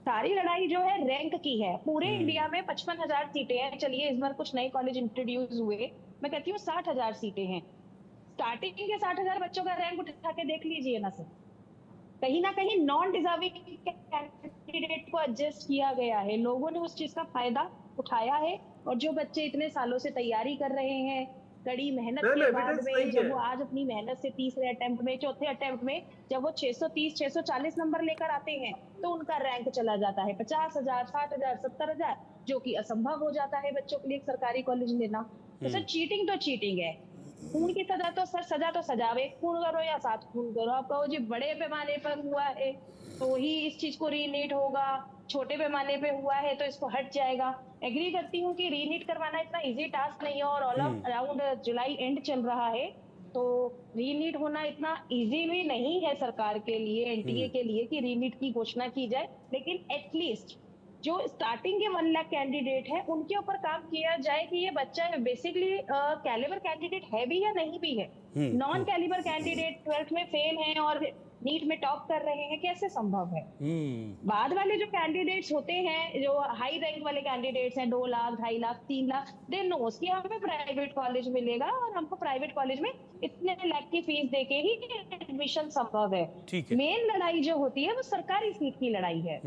सारी लड़ाई जो है रैंक की है। पूरे इंडिया में 55,000 सीटें हैं। चलिए इस बार कुछ नए कॉलेज इंट्रोड्यूस हुए, मैं कहती हूँ 60,000 सीटें हैं। स्टार्टिंग के 60,000 बच्चों का रैंक उठा के देख लीजिए ना सर। कहीं ना कहीं नॉन डिजर्विंग कैंडिडेट को एडजस्ट किया गया है, लोगों ने उस चीज का फायदा उठाया है। और जो बच्चे इतने सालों से तैयारी कर रहे हैं, कड़ी मेहनत के बाद में, जब वो आज अपनी मेहनत से तीसरे अटेम्प्ट में, चौथे अटेम्प्ट में जब वो 630, 640 नंबर लेकर आते हैं तो उनका रैंक चला जाता है 50,000, 60,000, 70,000, जो कि असंभव हो जाता है बच्चों के लिए एक सरकारी कॉलेज लेना। तो सर चीटिंग तो चीटिंग है। खून की सजा तो सर, सजा तो सजावे, खून करो या 7 खून करो। आप कहो जी बड़े पैमाने पर हुआ है तो ही इस चीज को रीनीट होगा, छोटे पैमाने पे हुआ है तो इसको हट जाएगा। एग्री करती हूँ कि रीनीट करवाना इतना इजी टास्क नहीं है और ऑल अराउंड जुलाई एंड चल रहा है, तो रीनीट होना इतना इजी भी नहीं है सरकार के लिए, एनटीए के लिए, कि रीनीट की घोषणा की जाए। लेकिन एटलीस्ट जो स्टार्टिंग के 1 लाख कैंडिडेट है उनके ऊपर काम किया जाए कि ये बच्चा बेसिकली कैलिबर कैंडिडेट है भी या नहीं भी है। नॉन कैलिबर कैंडिडेट 12th में फेल हैं और नीट में टॉप कर रहे हैं, कैसे संभव है? बाद वाले जो कैंडिडेट्स होते हैं, जो हाई रैंक वाले कैंडिडेट्स हैं, 2 लाख, 2.5 लाख, 3 लाख, दे नोस कि हमें प्राइवेट कॉलेज मिलेगा और हमको प्राइवेट कॉलेज में इतने लाख की फीस देके ही एडमिशन संभव है। मेन लड़ाई जो होती है वो सरकारी सीट की लड़ाई है।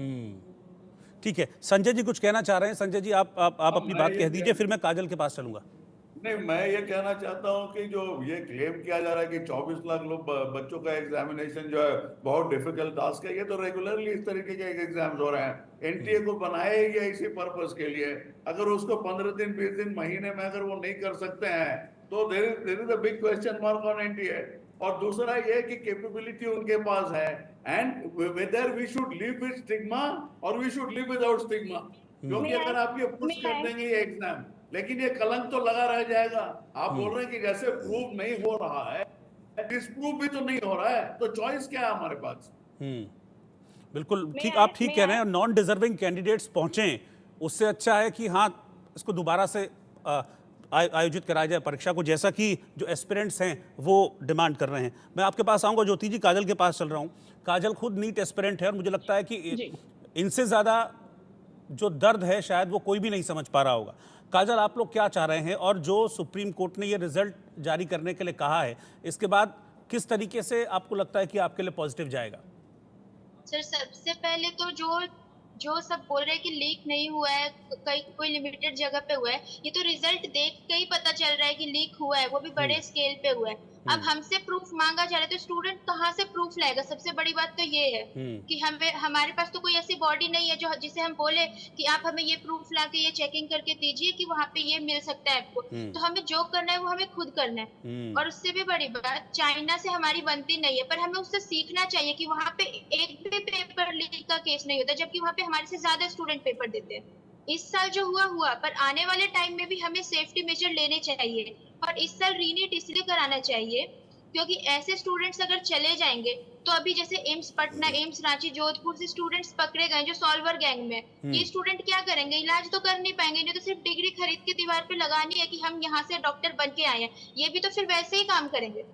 ठीक है, संजय जी कुछ कहना चाह रहे हैं। संजय जी आप अपनी बात कह दीजिए, फिर मैं काजल के पास चलूंगा। नहीं, मैं ये कहना चाहता हूँ कि जो ये क्लेम किया जा रहा है कि 24 लाख लोग बच्चों का एग्जामिनेशन जो है बहुत डिफिकल्ट टास्क है, ये तो रेगुलरली इस तरीके के एग्जाम्स हो रहे हैं। एनटीए को बनाया ही है इसी पर्पस के लिए। अगर उसको 15 दिन 20 दिन महीने में अगर वो नहीं कर सकते हैं तो there is a big question mark on NTA. और दूसरा ये कि कैपेबिलिटी उनके पास है, and whether we should live with stigma और we should live without stigma. क्योंकि अगर आप ये पुश कर देंगे ये एग्जाम, लेकिन ये कलंक तो लगा रह जाएगा। आप बोल रहे हैं कि जैसे प्रूव नहीं हो रहा है, डिसप्रूव भी तो नहीं हो रहा है, तो चॉइस क्या है हमारे पास? बिल्कुल ठीक, आप ठीक कह रहे हैं। नॉन डिजर्विंग कैंडिडेट्स पहुंचे, उससे अच्छा है कि हाँ इसको दोबारा से आयोजित कराया जाए परीक्षा को, जैसा कि जो एस्पिरेंट्स हैं वो डिमांड कर रहे हैं। मैं आपके पास आऊँगा, ज्योति जी काजल के पास चल रहा हूँ। काजल खुद नीट एस्पिरेंट है और मुझे लगता है कि इनसे ज़्यादा जो दर्द है शायद वो कोई भी नहीं समझ पा रहा होगा। काजल, आप लोग क्या चाह रहे हैं, और जो सुप्रीम कोर्ट ने ये रिजल्ट जारी करने के लिए कहा है, इसके बाद किस तरीके से आपको लगता है कि आपके लिए पॉजिटिव जाएगा? सर, सबसे पहले तो जो सब बोल रहे हैं कि लीक नहीं हुआ है, कोई लिमिटेड जगह पे हुआ है, ये तो रिजल्ट देख के ही पता चल रहा है कि लीक हुआ है, वो भी बड़े स्केल पे हुआ है। अब हमसे प्रूफ मांगा जा रहा है तो स्टूडेंट कहाँ से प्रूफ लाएगा? सबसे बड़ी बात तो ये है कि हमारे पास तो कोई ऐसी बॉडी नहीं है जो जिसे हम बोले कि आप हमें ये प्रूफ ला के ये चेकिंग करके दीजिए कि वहाँ पे ये मिल सकता है आपको। तो हमें जो करना है वो हमें खुद करना है। और उससे भी बड़ी बात, चाइना से हमारी बनती नहीं है, पर हमें उससे सीखना चाहिए कि वहाँ पे एक भी पेपर लीक का केस नहीं होता, जबकि वहाँ पे हमारे से ज्यादा स्टूडेंट पेपर देते हैं। इस साल जो हुआ, पर आने वाले टाइम में भी हमें सेफ्टी मेजर लेने चाहिए। और इस साल रीनीट इसलिए कराना चाहिए क्योंकि ऐसे स्टूडेंट्स अगर चले जाएंगे तो अभी जैसे एम्स पटना, एम्स रांची, जोधपुर से स्टूडेंट्स पकड़े गए जो सॉल्वर गैंग में, ये स्टूडेंट क्या करेंगे? इलाज तो कर नहीं पाएंगे, नहीं तो सिर्फ डिग्री खरीद के दीवार पे लगानी है कि हम यहाँ से डॉक्टर बन के आए हैं, ये भी तो फिर वैसे ही काम करेंगे।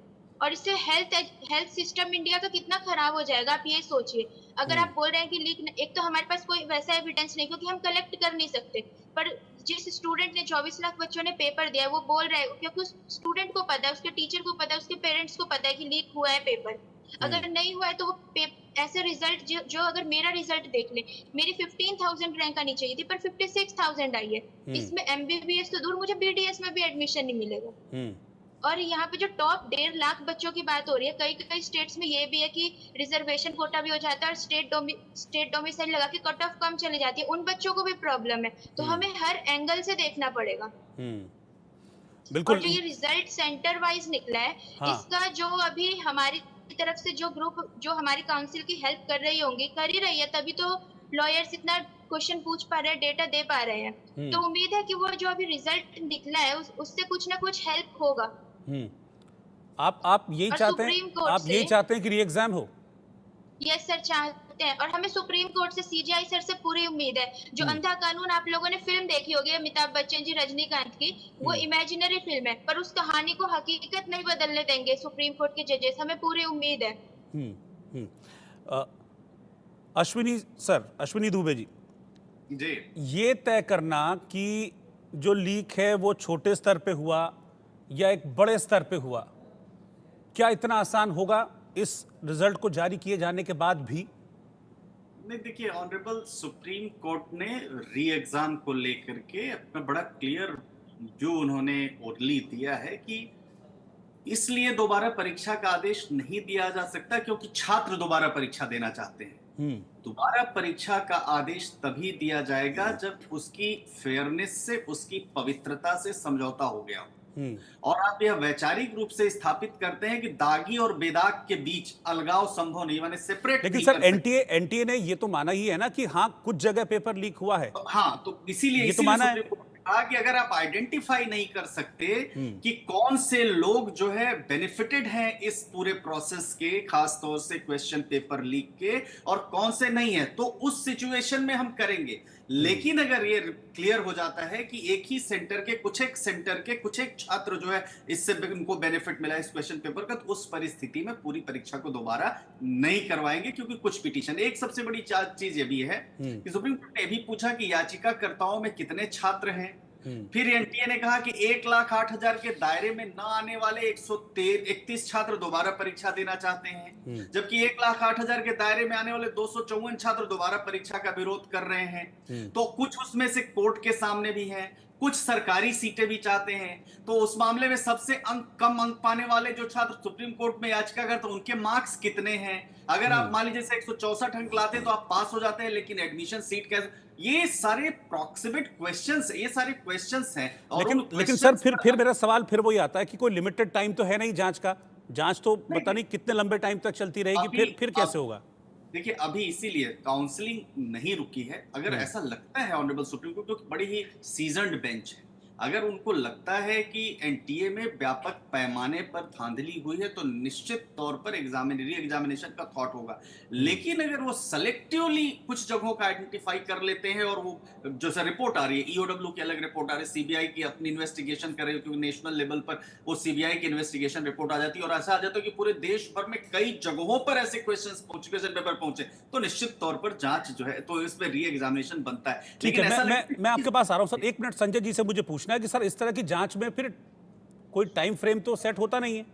और इससे हेल्थ सिस्टम इंडिया का कितना खराब हो जाएगा, आप ये सोचिए। अगर आप बोल रहे हैं कि लीक, एक तो हमारे पास कोई वैसा एविडेंस नहीं क्योंकि हम कलेक्ट कर नहीं सकते, पर जिस स्टूडेंट ने 24 लाख बच्चों ने पेपर दिया है वो बोल रहा है क्योंकि उस स्टूडेंट को पता है, उसके टीचर को पता है, उसके पेरेंट्स को पता है कि लीक हुआ है पेपर। अगर नहीं हुआ है तो वो ऐसे रिजल्ट जो अगर मेरा रिजल्ट देख ले, मेरी 15,000 रैंक आनी चाहिए थी पर 56,000 आई है। इसमें MBBS तो दूर, मुझे BDS में भी एडमिशन नहीं मिलेगा। और यहाँ पे जो टॉप 1.5 लाख बच्चों की बात हो रही है, कई स्टेट्स में ये भी है कि रिजर्वेशन कोटा भी हो जाता है और स्टेट डोमिसाइल लगा के कट ऑफ कम चली जाती है, उन बच्चों को भी प्रॉब्लम है। तो हमें हर एंगल से देखना पड़ेगा। बिल्कुल। और जो ये रिजल्ट सेंटर वाइज निकला है, इसका जो अभी हमारी तरफ से जो ग्रुप जो हमारी काउंसिल की हेल्प कर रही होंगी, कर ही रही है, तभी तो लॉयर्स इतना क्वेश्चन पूछ पा रहे हैं, डेटा दे पा रहे हैं। तो उम्मीद है कि वो जो अभी रिजल्ट निकला है उससे कुछ ना कुछ हेल्प होगा। आप यही चाहते हैं कि री एग्जाम हो? यस सर, चाहते हैं। और हमें सुप्रीम कोर्ट से, CJI सर से पूरी उम्मीद है। जो अंधा कानून आप लोगों ने फिल्म देखी होगी अमिताभ बच्चन जी, रजनीकांत की, वो इमेजिनरी फिल्म है, पर उस कहानी को हकीकत नहीं बदलने देंगे सुप्रीम कोर्ट के जजेस, हमें पूरी उम्मीद है। अश्विनी दुबे जी, ये तय करना कि जो लीक है वो छोटे स्तर पे हुआ या एक बड़े स्तर पे हुआ, क्या इतना आसान होगा इस रिजल्ट को जारी किए जाने के बाद भी? नहीं, देखिए, ऑनरेबल सुप्रीम कोर्ट ने री एग्जाम को लेकर के अपना बड़ा क्लियर जो उन्होंने ओरली दिया है कि इसलिए दोबारा परीक्षा का आदेश नहीं दिया जा सकता क्योंकि छात्र दोबारा परीक्षा देना चाहते हैं। दोबारा परीक्षा का आदेश तभी दिया जाएगा जब उसकी फेयरनेस से, उसकी पवित्रता से समझौता हो गया हो। और आप यह वैचारिक रूप से स्थापित करते हैं कि दागी और बेदाग के बीच अलगाव संभव नहीं, माने सेपरेट। लेकिन सर, एनटीए ने ये तो माना ही है ना कि हाँ कुछ जगह पेपर लीक हुआ है। हाँ, तो इसीलिए तो माना है कहा कि अगर आप आइडेंटिफाई नहीं कर सकते कि कौन से लोग जो है बेनिफिटेड हैं इस पूरे प्रोसेस के, खास तौर से क्वेश्चन पेपर लीक के, और कौन से नहीं है, तो उस सिचुएशन में हम करेंगे। लेकिन अगर ये क्लियर हो जाता है कि एक ही सेंटर के कुछ एक छात्र जो है इससे उनको बेनिफिट मिला इस क्वेश्चन पेपर का, तो उस परिस्थिति में पूरी परीक्षा को दोबारा नहीं करवाएंगे क्योंकि कुछ पिटीशन। एक सबसे बड़ी चीज ये भी है कि सुप्रीम कोर्ट ने भी पूछा कि याचिकाकर्ताओं में कितने छात्र हैं। फिर एनटीए ने कहा कि 1,08,000 के दायरे में न आने वाले 131 छात्र दोबारा परीक्षा देना चाहते हैं, जबकि 1,08,000 के दायरे में आने वाले 254 छात्र दोबारा परीक्षा का विरोध कर रहे हैं। तो कुछ उसमें से कोर्ट के सामने भी हैं, कुछ सरकारी सीटें भी चाहते हैं। तो उस मामले में सबसे कम अंक पाने वाले जो छात्र सुप्रीम कोर्ट में याचिका करते हैं उनके मार्क्स कितने हैं? अगर आप मान लीजिए 164 अंक लाते तो आप पास हो जाते हैं, लेकिन एडमिशन सीट कैसे? ये सारे प्रॉक्सिमेट क्वेश्चंस, ये सारे क्वेश्चंस हैं। और लेकिन सर फिर मेरा सवाल फिर वही आता है कि कोई लिमिटेड टाइम तो है नहीं जांच का। जांच तो पता नहीं कितने लंबे टाइम तक चलती रहेगी, फिर कैसे होगा? देखिए, अभी इसीलिए काउंसलिंग नहीं रुकी है। अगर ऐसा लगता है ऑनरेबल सुप्रीम कोर्ट, तो बड़ी ही सीजन्ड बेंच है, अगर उनको लगता है कि एनटीए में व्यापक पैमाने पर धांधली हुई है तो निश्चित तौर पर री एग्जामिनेशन का थॉट होगा। लेकिन अगर वो सेलेक्टिवली कुछ जगहों का आइडेंटिफाई कर लेते हैं और वो जो सर रिपोर्ट आ रही है, ईओडब्ल्यू की अलग रिपोर्ट आ रही है, सीबीआई की अपनी इन्वेस्टिगेशन कर रही है, क्योंकि नेशनल लेवल पर वो सीबीआई की इन्वेस्टिगेशन रिपोर्ट आ जाती है और ऐसा आ जाता है कि पूरे देश भर में कई जगहों पर ऐसे क्वेश्चन पेपर पहुंचे, तो निश्चित तौर पर जांच जो है तो इसमें री एग्जामिनेशन बनता है। ठीक है, मैं आपके पास आ रहा हूं सर। एक मिनट, संजय जी से मुझे पूछना है कि सर इस तरह की जांच में फिर कोई टाइम फ्रेम तो सेट होता नहीं है?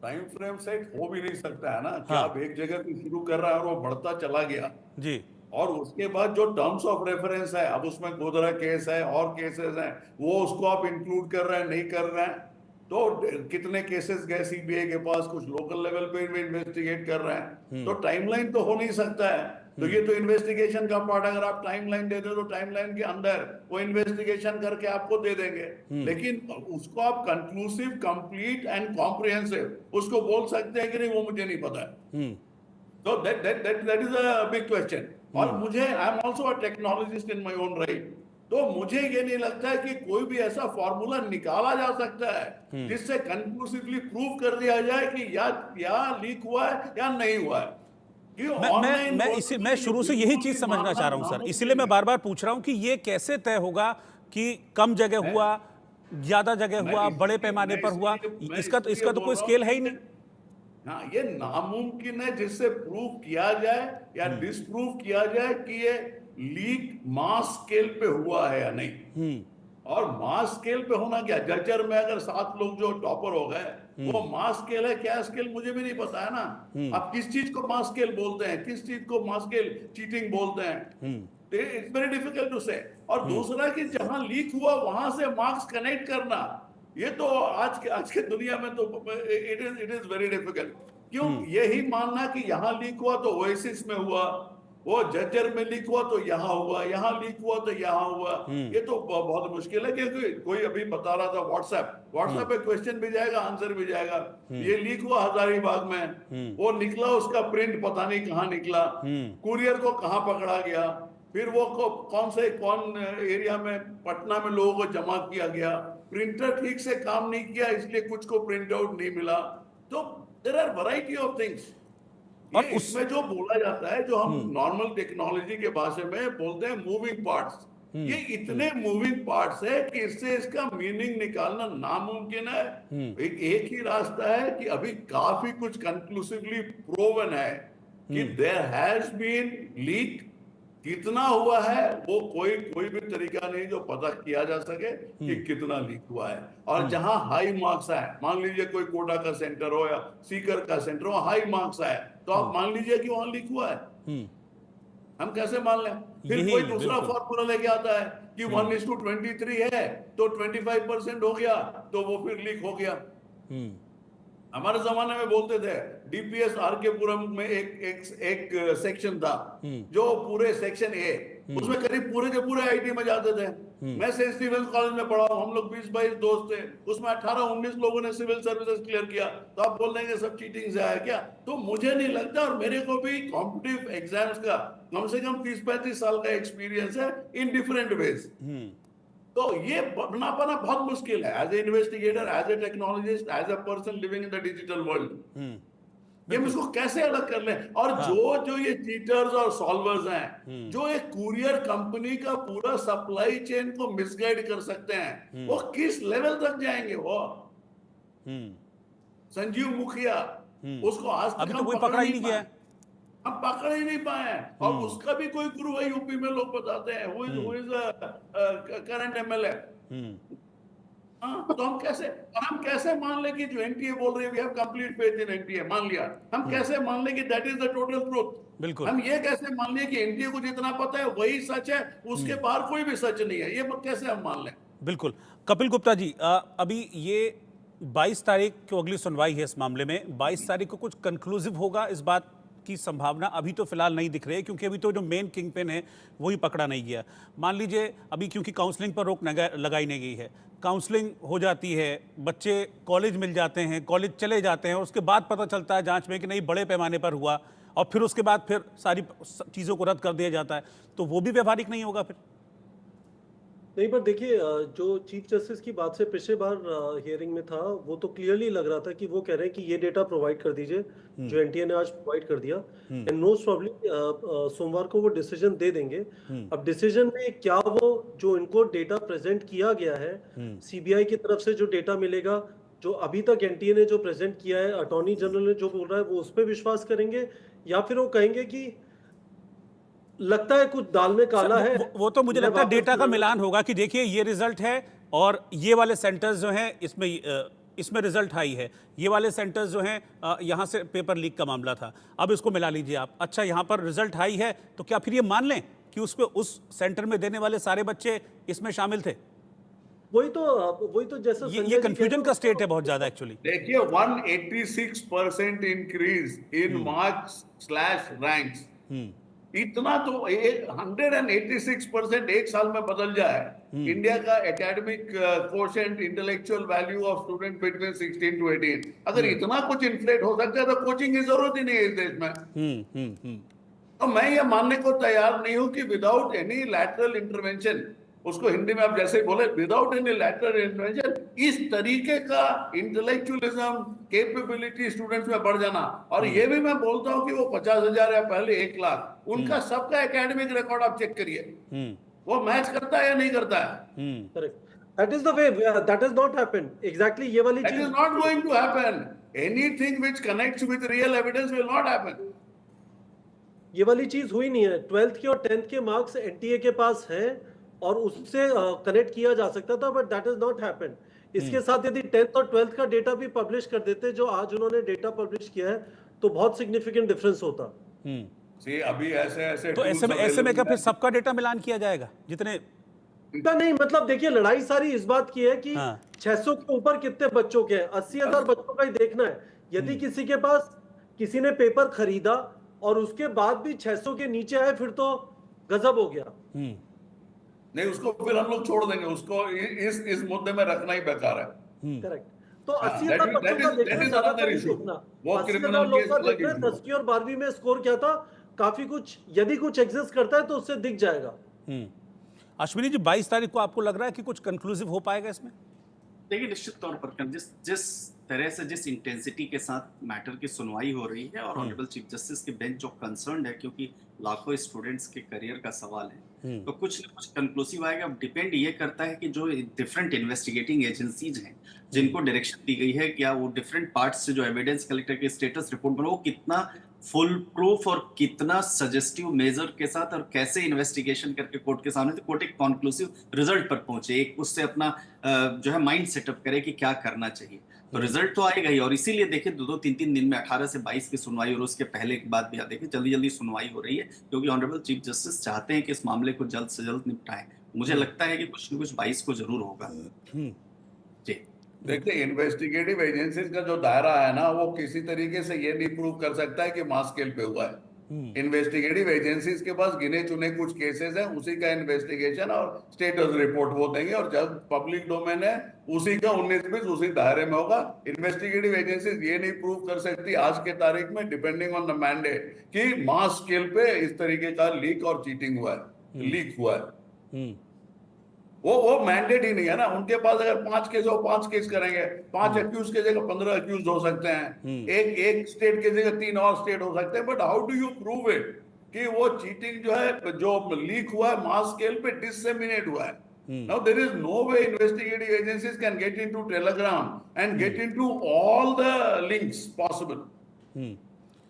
टाइम फ्रेम सेट हो भी नहीं सकता है ना कि आप एक जगह से शुरू कर रहे हैं और वो बढ़ता चला गया जी, और उसके बाद जो टर्म्स ऑफ रेफरेंस है, अब उसमें गोधरा केस है और केसेस हैं, वो उसको आप इंक्लूड कर रहे हैं नहीं कर रहे हैं। तो कितने केसेस गए सीबीआई के पास, कुछ लोकल लेवल पे भी इन्वेस्टिगेट कर रहे हैं, तो टाइमलाइन तो हो नहीं सकता है। तो ये तो इन्वेस्टिगेशन का पार्ट, अगर आप टाइमलाइन दे दो तो टाइमलाइन के अंदर वो इन्वेस्टिगेशन करके आपको दे देंगे। लेकिन उसको आप कंक्लूसिव, कंप्लीट एंड कॉम्प्रिहेंसिव उसको बोल सकते हैं कि नहीं, वो मुझे नहीं पता है। तो that is a big question. और मुझे, I am also a technologist in my own right, तो मुझे ये नहीं लगता है कि कोई भी ऐसा फॉर्मूला निकाला जा सकता है जिससे कंक्लूसिवली प्रूव कर दिया जाए कि या लीक हुआ है या नहीं हुआ है। मैं शुरू से यही चीज समझना चाह रहा हूं सर, इसीलिए मैं बार बार पूछ रहा हूं कि ये कैसे तय होगा कि कम जगह हुआ, ज्यादा जगह हुआ, बड़े पैमाने पर हुआ? इसका तो कोई स्केल है ही नहीं। हाँ, ये नामुमकिन है जिससे प्रूव किया जाए या डिसप्रूव किया जाए कि ये लीक मास स्केल पे हुआ है या नहीं। और मास स्केल पे होना क्या, जजर में अगर 7 लोग जो टॉपर हो गए, वो मास स्केल है क्या स्केल मुझे भी नहीं पता है ना। आप किस चीज को मास स्केल बोलते हैं, किस चीज को मास स्केल चीटिंग बोलते हैं, इट्स वेरी डिफिकल्ट टू से। और दूसरा कि जहां लीक हुआ वहां से मार्क्स कनेक्ट करना, ये तो आज के दुनिया में तो इट इज वेरी डिफिकल्ट। क्यों यही मानना कि यहाँ लीक हुआ तो ओएसिस में हुआ, वो जज्जर में लीक हुआ तो यहाँ हुआ, यहाँ लीक हुआ तो यहाँ हुआ, ये तो बहुत मुश्किल है। क्योंकि कोई अभी बता रहा था व्हाट्सएप पे क्वेश्चन भी जाएगा, आंसर भी जाएगा। ये लीक हुआ हजारीबाग में, वो निकला, उसका प्रिंट पता नहीं कहाँ निकला, कुरियर को कहाँ पकड़ा गया, फिर वो कौन एरिया में पटना में लोगों को जमा किया गया, प्रिंटर ठीक से काम नहीं किया इसलिए कुछ को प्रिंट आउट नहीं मिला। तो there are variety of things. और उसमें जो बोला जाता है, जो हम नॉर्मल टेक्नोलॉजी के भाषा में बोलते हैं मूविंग पार्ट्स, ये इतने मूविंग पार्ट्स है कि इससे इसका मीनिंग निकालना नामुमकिन है। एक ही रास्ता है कि अभी काफी कुछ कंक्लूसिवली प्रूवन है कि देयर हैज बीन लीक। कितना हुआ है वो कोई भी तरीका नहीं जो पता किया जा सके कि कितना लीक हुआ है। और जहां हाई मार्क्स आए, मान लीजिए कोई कोटा का सेंटर हो या सीकर का सेंटर हो, हाई मार्क्स आए तो आप मान लीजिए कि वहां लीक हुआ है। हम कैसे मान लें? फिर कोई दूसरा फॉर्मूला लेके आता है कि 1:23 है तो 25% हो गया तो वो फिर लीक हो गया। हमारे जमाने में बोलते थे डीपीएस आरकेपुरम में एक सेक्शन था जो पूरे सेक्शन ए, उसमें करीब पूरे के पूरे आईटी में जाते थे। मैं सेंट स्टीफेंस कॉलेज में पढ़ा हूं, हम लोग 20-22 दोस्त थे, उसमें 18-19 लोगों ने सिविल सर्विसेज क्लियर किया। तो आप बोल देंगे सब चीटिंग से आया क्या? तो मुझे नहीं लगता, और मेरे को भी कॉम्पिटिटिव एग्जाम्स का कम से कम 30-35 साल का एक्सपीरियंस है इन डिफरेंट वेज। तो ये बना पाना बहुत मुश्किल है as a investigator, as a technologist, as a person living in the digital world. ये हम इसको कैसे अलग कर लें? और जो ये चीटर्स और सॉल्वर्स हैं, जो एक कुरियर कंपनी का पूरा सप्लाई चेन को मिसगाइड कर सकते हैं, वो किस लेवल तक जाएंगे? वो संजीव मुखिया, उसको आज तक अभी तो कोई पकड़ा ही नहीं गया, हम पकड़ ही नहीं पाए। और उसका भी कोई गुरु है यूपी में, लोग बताते हैं हु इज करंट एमएलए। तो हम कैसे मान ले कि जो एनटीए बोल रही है we have complete faith in NTA, मान लिया, हम कैसे मान ले कि that is the total truth? बिल्कुल। हम ये कैसे मान ले कि एनटीए को जितना पता है वही सच है, उसके बाहर कोई भी सच नहीं है? ये कैसे हम मान लें? बिल्कुल। कपिल गुप्ता जी, अभी ये 22 तारीख को अगली सुनवाई है इस मामले में। 22 तारीख को कुछ कंक्लूसिव होगा, इस बात की संभावना अभी तो फिलहाल नहीं दिख रही है, क्योंकि अभी तो जो मेन किंग पिन है वही पकड़ा नहीं गया। मान लीजिए अभी क्योंकि काउंसलिंग पर रोक लगाई नहीं गई है, काउंसलिंग हो जाती है, बच्चे कॉलेज मिल जाते हैं, कॉलेज चले जाते हैं, और उसके बाद पता चलता है जांच में कि नहीं बड़े पैमाने पर हुआ, और फिर उसके बाद फिर सारी चीज़ों को रद्द कर दिया जाता है, तो वो भी व्यवहारिक नहीं होगा फिर। नहीं, पर देखिए, जो चीफ जस्टिस की बात से पिछले बार हियरिंग में था, वो तो क्लियरली लग रहा था कि वो कह रहे हैं कि ये डेटा प्रोवाइड कर दीजिए जो एनटीए ने आज प्रोवाइड कर दिया, एंड मोस्ट प्रॉब्ली सोमवार को वो डिसीजन दे देंगे। अब डिसीजन में क्या, वो जो इनको डेटा प्रेजेंट किया गया है सीबीआई की तरफ से, जो डेटा मिलेगा, जो अभी तक एनटीए ने जो प्रेजेंट किया है, अटॉर्नी जनरल ने जो बोल रहा है, वो उस पर विश्वास करेंगे, या फिर वो कहेंगे कि लगता है कुछ दाल में काला है। वो तो मुझे लगता है डेटा का मिलान होगा कि देखिए ये रिजल्ट है और ये वाले सेंटर्स जो हैं इसमें रिजल्ट हाई है, ये वाले सेंटर्स जो हैं यहाँ से पेपर लीक का मामला था, अब इसको मिला लीजिए आप। अच्छा, यहाँ पर रिजल्ट हाई है तो क्या फिर ये मान लें कि उस सेंटर में देने वाले सारे बच्चे इसमें शामिल थे? वही तो जैसा ये कंफ्यूजन का स्टेट है बहुत ज्यादा एक्चुअली। देखिए 186% increase in marks slash ranks, इतना तो 186% एक साल में बदल जाए। इंडिया का academic quotient, intellectual value of student between 16 to 18, अगर इतना कुछ इन्फ्लेट हो सकता है तो कोचिंग की जरूरत ही नहीं है इस देश में। तो मैं ये मानने को तैयार नहीं हूं कि विदाउट एनी लैटरल इंटरवेंशन, उसको हिंदी में आप जैसे बोले, विदाउट एनी लैटरल इंटरवेंशन, इस तरीके का इंटेलेक्चुअलिज्म कैपेबिलिटी स्टूडेंट्स में बढ़ जाना। और ये भी मैं बोलता हूं कि वो 50,000 या पहले 1 लाख, उनका सबका एकेडमिक रिकॉर्ड आप चेक करिए, वो मैच करता है या नहीं करता है। Correct, that is the way, that has not happened exactly। ये वाली चीज that is not going to happen. Anything which connects with real evidence will not happen. ये वाली चीज हुई नहीं है। 12th के और 10th के मार्क्स एनटीए के पास है और उससे कनेक्ट किया जा सकता था, but that is not happened. इसके साथ यदि 10th और 12th का डेटा भी पब्लिश कर देते, जो आज उन्होंने डेटा पब्लिश किया है, तो बहुत सिग्निफिकेंट डिफरेंस होता। अभी ऐसे तो ऐसे में क्या फिर सबका डेटा मिलान किया जाएगा जितने? नहीं, मतलब देखिए, लड़ाई सारी इस बात की है कि 600 के ऊपर कितने बच्चों के हैं, 80,000 बच्चों का ही देखना है। यदि किसी के पास, किसी ने पेपर खरीदा और उसके बाद भी 600 के नीचे आए, फिर तो गजब हो गया। नहीं, उसको फिर हम लोग छोड़ देंगे, उसको इस मुद्दे में रखना ही बेकार है। करेक्ट, तो 80,000 बच्चों का देखना, वो क्रिमिनल केस अलग है। 10वीं और 12वीं में स्कोर क्या था, काफी कुछ, यदि कुछ एग्जिस्ट करता है तो उससे दिख जाएगा। अश्विनी जी, 22 तारीख को आपको लग रहा है कि कुछ कंक्लूसिव हो पाएगा इसमें? देखिए, निश्चित तौर पर जिस तरह से, जिस इंटेंसिटी के साथ मैटर की सुनवाई हो रही है, और ऑनरेबल चीफ जस्टिस की बेंच जो कंसर्न है, क्योंकि लाखों स्टूडेंट्स के करियर का सवाल है, तो कुछ न कुछ कंक्लूसिव आएगा। अब डिपेंड ये करता है कि जो डिफरेंट इन्वेस्टिगेटिंग एजेंसीज हैं, जिनको डायरेक्शन दी गई है, क्या वो डिफरेंट पार्ट्स से जो एविडेंस कलेक्टर के स्टेटस रिपोर्ट बना, वो कितना फुल प्रूफ और कितना सजेस्टिव मेजर के साथ और कैसे इन्वेस्टिगेशन करके कोर्ट के सामने, तो कोर्ट एक कॉन्क्लूसिव रिजल्ट पर पहुंचे, एक उससे अपना जो है माइंड सेटअप करे कि क्या करना चाहिए। तो रिजल्ट तो आएगा ही, और इसीलिए देखिए 2-3 दिन में 18 से 22 की सुनवाई, और उसके पहले की बात भी देखिए जल्दी सुनवाई हो रही है, क्योंकि ऑनरेबल चीफ जस्टिस चाहते हैं कि इस मामले को जल्द से जल्द निपटाएं। मुझे लगता है कि कुछ न कुछ 22 को जरूर होगा। जी देखते, इन्वेस्टिगेटिव एजेंसीज का जो दायरा है ना, वो किसी तरीके से ये नहीं प्रूव कर सकता है कि मास स्केल पे हुआ है। इन्वेस्टिगेटिव एजेंसीज के पास गिने चुने कुछ केसेस हैं, उसी का इन्वेस्टिगेशन और स्टेटस रिपोर्ट वो देंगे, और जब पब्लिक डोमेन है उसी का 19-20 उसी दायरे में होगा। इन्वेस्टिगेटिव एजेंसीज ये नहीं प्रूव कर सकती आज के तारीख में, डिपेंडिंग ऑन द मैंडेट, कि मास स्केल पे इस तरीके का लीक और चीटिंग हुआ है, लीक हुआ है। वो मैंडेट ही नहीं है ना उनके पास। अगर 5 केस हो, 5 केस करेंगे, 5 एक्यूज के जगह 15 एक्यूज हो सकते हैं, एक स्टेट के जगह 3 और स्टेट हो सकते हैं, but how do you prove it कि वो चीटिंग जो है, जो लीक हुआ है, मास स्केल पे डिसेमिनेट हुआ है। Now there is no way investigative agencies can get into Telegram and get into all the links possible.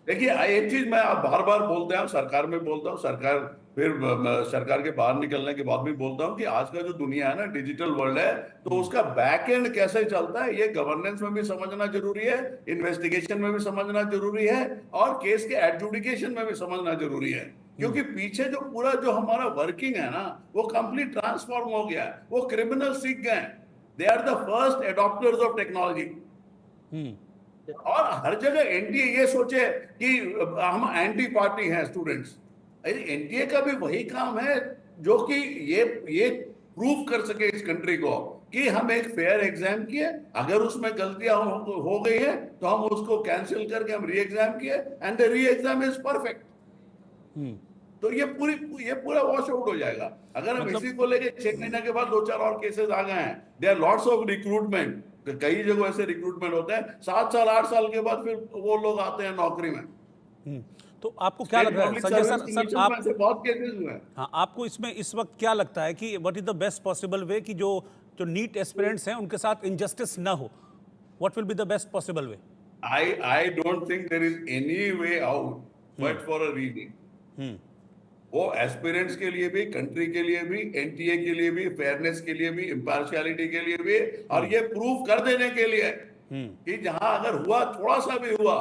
देखिए, एक चीज मैं आप बार बार बोलते हैं, सरकार में बोलता हूँ, सरकार के बाहर निकलने के बाद भी बोलता हूँ कि आज का जो दुनिया है ना, डिजिटल वर्ल्ड है, तो उसका बैक एंड कैसे चलता है, ये गवर्नेंस में भी समझना जरूरी है, इन्वेस्टिगेशन में भी समझना जरूरी है, और केस के एडजुडिकेशन में भी समझना जरूरी है। क्योंकि पीछे जो पूरा जो हमारा वर्किंग है ना वो कंप्लीट ट्रांसफॉर्म हो गया है। वो क्रिमिनल सीख गए, they are the first adopters of technology. और हर जगह एनटीए ये सोचे कि हम एंटी पार्टी हैं स्टूडेंट्स, एनटीए का भी वही काम है जो कि ये प्रूव कर सके इस कंट्री को कि हम एक फेयर एग्जाम किए, अगर उसमें गलतियां हो गई है तो हम उसको कैंसिल करके हम री एग्जाम किए एंड द री एग्जाम इज परफेक्ट। तो ये पूरा वॉश आउट हो जाएगा अगर हम इसी को लेके 6 महीने के बाद 2-4 और केसेस आ गए हैं। There are lots of recruitment, कई जगह ऐसे रिक्रूटमेंट होते हैं 7 साल 8 साल के बाद फिर वो लोग आते हैं नौकरी में। तो आपको क्या लग रहा है संजय सर, आप बहुत केसेस हुए हैं। हाँ, आपको इसमें इस वक्त क्या लगता है कि what is the best possible वे कि जो नीट एस्पिरेंट्स हैं उनके साथ इनजस्टिस ना हो? What will be the best possible way? I don't think there is any way out but for a reading. वो एस्पिरेंट्स के लिए भी, कंट्री के लिए भी, एनटीए के लिए भी, फेयरनेस के लिए भी, इम्पार्शियलिटी के लिए भी, और ये प्रूव कर देने के लिए कि जहां अगर हुआ, थोड़ा सा भी हुआ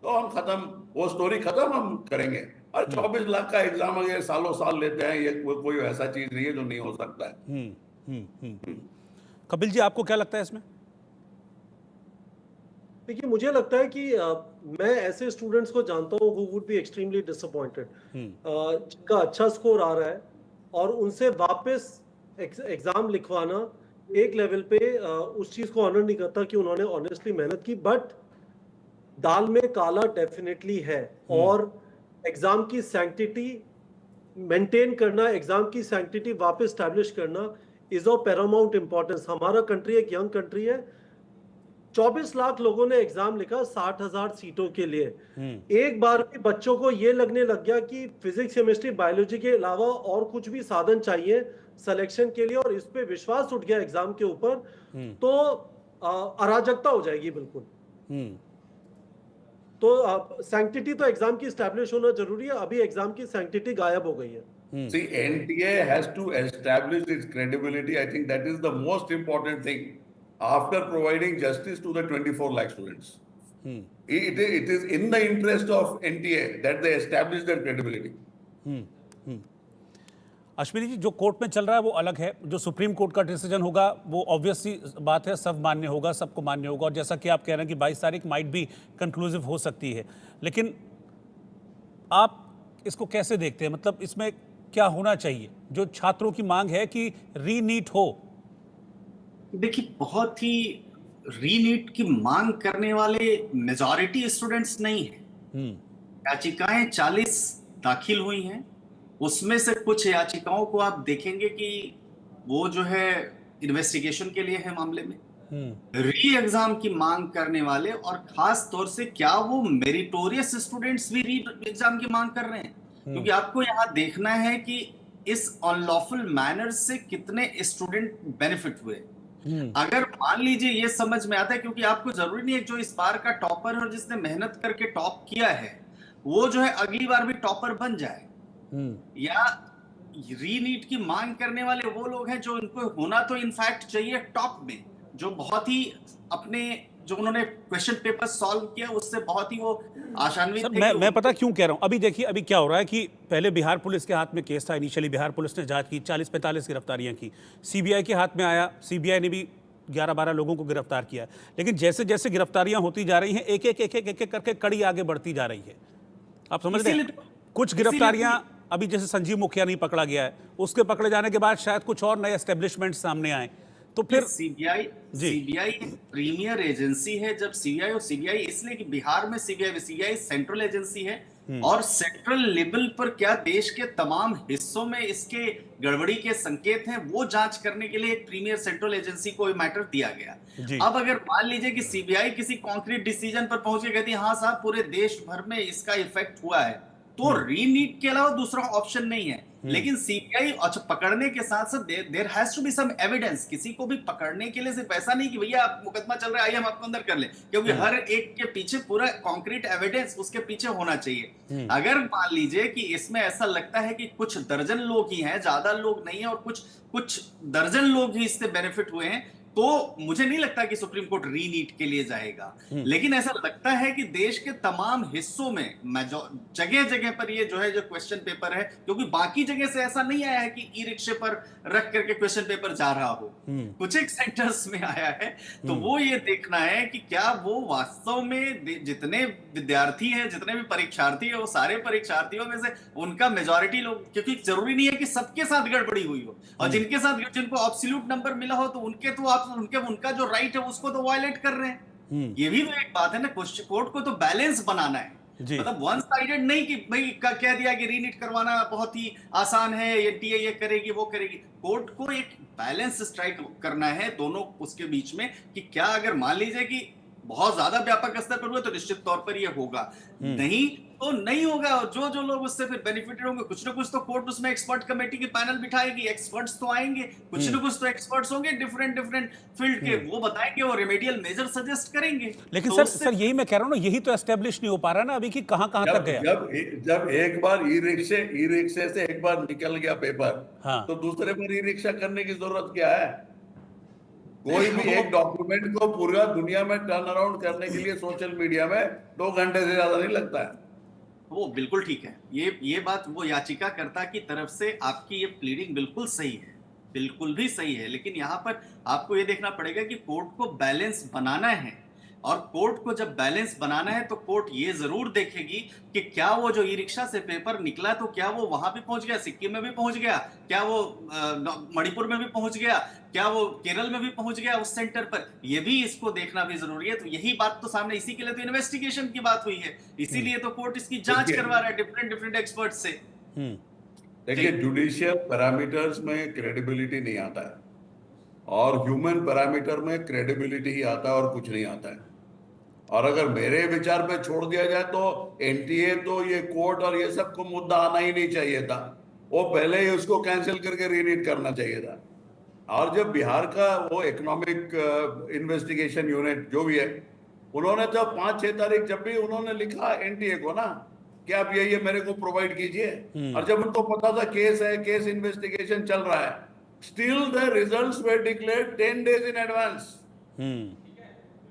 तो हम खत्म, वो स्टोरी खत्म हम करेंगे। और 24 लाख का एग्जाम अगर सालों साल लेते हैं, ये कोई ऐसा चीज नहीं है जो नहीं हो सकता है। कपिल जी, आपको क्या लगता है इसमें? देखिए, मुझे लगता है कि मैं ऐसे स्टूडेंट्स को जानता हूँ who would be extremely disappointed, जिनका अच्छा स्कोर आ रहा है और उनसे वापस एग्जाम लिखवाना एक लेवल पे उस चीज को ऑनर नहीं करता कि उन्होंने ऑनेस्टली मेहनत की। बट दाल में काला डेफिनेटली है और एग्जाम की सैंक्टिटी मेंटेन करना, एग्जाम की सैंक्टिटी वापस स्टैब्लिश करना इज ऑफ पैरामाउंट इंपॉर्टेंस। हमारा कंट्री एक यंग कंट्री है, 24 लाख लोगों ने एग्जाम लिखा 60,000 सीटों के लिए। एक बार भी बच्चों को ये लगने लग गया कि फिजिक्स, केमिस्ट्री, बायोलॉजी के अलावा और कुछ भी साधन चाहिए सिलेक्शन के लिए और इस पे विश्वास उठ गया एग्जाम के ऊपर, तो अराजकता हो जाएगी बिल्कुल। तो सैंक्टिटी तो एग्जाम की एस्टैब्लिश होना जरूरी है, अभी एग्जाम की सैंक्टिटी गायब हो गई है। See, NTA has to establish its credibility. I think that is the most important thing after providing justice to the 24 lakh students. It is in the interest of NTA that they establish their credibility. Ashwini ji, जो court में चल रहा है वो अलग है, जो supreme court का डिसीजन होगा वो ऑब्वियस सी बात है, सब मान्य होगा, सबको मान्य होगा। और जैसा कि आप कह रहे हैं कि 22 तारीख माइट भी कंक्लूसिव हो सकती है, लेकिन आप इसको कैसे देखते हैं? मतलब इसमें क्या होना चाहिए? जो छात्रों की मांग है कि रीनीट हो। देखिए, बहुत ही रीनीट की मांग करने वाले मेजॉरिटी स्टूडेंट्स नहीं है। याचिकाएं 40 दाखिल हुई हैं, उसमें से कुछ याचिकाओं को आप देखेंगे कि वो जो है इन्वेस्टिगेशन के लिए है मामले में। री एग्जाम की मांग करने वाले और खास तौर से क्या वो मेरिटोरियस स्टूडेंट्स भी री एग्जाम की मांग कर रहे हैं? क्योंकि आपको यहाँ देखना है कि इस अनलॉफुल मैनर से कितने स्टूडेंट बेनिफिट हुए। अगर मान लीजिए ये समझ में आता है, क्योंकि आपको जरूरी नहीं है जो इस बार का टॉपर है और जिसने मेहनत करके टॉप किया है वो जो है अगली बार भी टॉपर बन जाए, या रीनीट की मांग करने वाले वो लोग हैं जो उनको होना तो इनफैक्ट चाहिए टॉप में, जो बहुत ही अपने जो उन्होंने क्वेश्चन पेपर सॉल्व किया उससे बहुत ही वो आशान्वित थे। मैं पता क्यों कह रहा हूं, अभी देखिए अभी क्या हो रहा है कि पहले बिहार पुलिस के हाथ में केस था, इनिशियली बिहार पुलिस ने जांच की, 40-45 गिरफ्तारियां की, सीबीआई के हाथ में आया, सीबीआई ने भी 11-12 लोगों को गिरफ्तार किया। लेकिन जैसे जैसे गिरफ्तारियां होती जा रही हैं, एक एक करके कड़ी आगे बढ़ती जा रही है। आप समझ रहे हैं? कुछ गिरफ्तारियां अभी जैसे संजीव मुखिया नहीं पकड़ा गया है, उसके पकड़े जाने के बाद शायद कुछ और नए एस्टेब्लिशमेंट सामने आए, तो फिर सीबीआई प्रीमियर एजेंसी है। जब सीबीआई इसलिए कि बिहार में सीबीआई सेंट्रल एजेंसी है और सेंट्रल लेवल पर क्या देश के तमाम हिस्सों में इसके गड़बड़ी के संकेत हैं, वो जांच करने के लिए एक प्रीमियर सेंट्रल एजेंसी को मैटर दिया गया। अब अगर मान लीजिए कि सीबीआई किसी कॉन्क्रीट डिसीजन पर पहुंच के कहती है हाँ साहब पूरे देश भर में इसका इफेक्ट हुआ है, तो रीनीट के अलावा दूसरा ऑप्शन नहीं है। लेकिन सीबीआई अच्छा पकड़ने के साथ साथ there has to be some evidence. किसी को भी पकड़ने के लिए सिर्फ ऐसा नहीं कि भैया आप मुकदमा चल रहा है आइए हम आपको अंदर कर ले, क्योंकि हर एक के पीछे पूरा कॉन्क्रीट एविडेंस उसके पीछे होना चाहिए। अगर मान लीजिए कि इसमें ऐसा लगता है कि कुछ दर्जन लोग ही हैं, ज्यादा लोग नहीं है और कुछ दर्जन लोग ही इससे बेनिफिट हुए हैं, तो मुझे नहीं लगता कि सुप्रीम कोर्ट रीनीट के लिए जाएगा। लेकिन ऐसा लगता है कि देश के तमाम हिस्सों में जगह जगह पर ये जो है जो क्वेश्चन पेपर है, क्योंकि बाकी जगह से ऐसा नहीं आया है कि ई रिक्शे पर रख करके क्वेश्चन पेपर जा रहा हो, कुछ एक सेंटर्स में आया है। तो वो ये देखना है कि क्या वो वास्तव में जितने विद्यार्थी हैं, जितने भी परीक्षार्थी है, वो सारे परीक्षार्थियों में से उनका मेजॉरिटी लोग, क्योंकि जरूरी नहीं है कि सबके साथ गड़बड़ी हुई हो, और जिनके साथ जिनको एब्सोल्यूट नंबर मिला हो तो उनके तो आप उनका जो राइट है उसको तो वायलेट कर रहे हैं। ये भी तो एक बात है ना, कोर्ट को तो बैलेंस बनाना है, मतलब वन साइडेड नहीं कि भाई कह दिया कि रीनीट करवाना बहुत ही आसान है, एनटीए ये करेगी वो करेगी। कोर्ट को एक बैलेंस स्ट्राइक करना है दोनों उसके बीच में कि क्या अगर मान लीजिए कि बहुत ज्यादा व्यापक स्तर पर हुआ तो निश्चित तौर पर ये होगा, नहीं तो नहीं होगा। जो जो लोग उससे फिर बेनिफिटेड होंगे, कुछ ना कुछ तो कोर्ट उसमें एक्सपर्ट कमेटी की पैनल बिठाएगी, एक्सपर्ट्स तो आएंगे, कुछ ना कुछ तो एक्सपर्ट्स होंगे डिफरेंट फील्ड के, वो बताएंगे, वो रेमेडियल मेजर सजेस्ट करेंगे। लेकिन तो सर यही मैं कह रहा हूँ ना, यही तो एस्टेब्लिश नहीं हो पा रहा ना अभी कि कहाँ तक गया। जब एक बार ई रिक्शे से एक बार निकल गया पेपर, तो दूसरे बार ई रिक्शा करने की जरूरत क्या है? कोई भी एक डॉक्यूमेंट को पूरा दुनिया में टर्न अराउंड करने के लिए सोशल मीडिया में 2 घंटे से ज्यादा नहीं लगता है। वो बिल्कुल ठीक है, ये बात वो याचिकाकर्ता की तरफ से आपकी ये प्लीडिंग बिल्कुल सही है, बिल्कुल भी सही है। लेकिन यहाँ पर आपको ये देखना पड़ेगा कि कोर्ट को बैलेंस बनाना है, और कोर्ट को जब बैलेंस बनाना है तो कोर्ट ये जरूर देखेगी कि क्या वो जो ई रिक्शा से पेपर निकला तो क्या वो वहां भी पहुंच गया, सिक्किम में भी पहुंच गया, क्या वो मणिपुर में भी पहुंच गया, क्या वो केरल में भी पहुंच गया उस सेंटर पर, ये भी इसको देखना भी जरूरी है। तो यही बात तो सामने, इसी के लिए तो इन्वेस्टिगेशन की बात हुई है, इसीलिए तो कोर्ट इसकी जांच करवा रहा है डिफरेंट एक्सपर्ट से। देखिए, जुडिशियल पैरामीटर्स में क्रेडिबिलिटी नहीं आता है, और ह्यूमन पैरामीटर में क्रेडिबिलिटी ही आता है और कुछ नहीं आता है। और अगर मेरे विचार पे छोड़ दिया जाए तो एनटीए तो ये कोर्ट और ये सब को मुद्दा आना ही नहीं चाहिए था, वो पहले ही उसको कैंसिल करके रीनीट करना चाहिए था। और जब बिहार का वो इकोनॉमिक इन्वेस्टिगेशन यूनिट जो भी है, उन्होंने तो 5-6 तारीख जब भी उन्होंने लिखा एनटीए को ना कि आप ये मेरे को प्रोवाइड कीजिए, और जब उनको पता था केस है, केस इन्वेस्टिगेशन चल रहा है, still the results were declared 10 days in advance.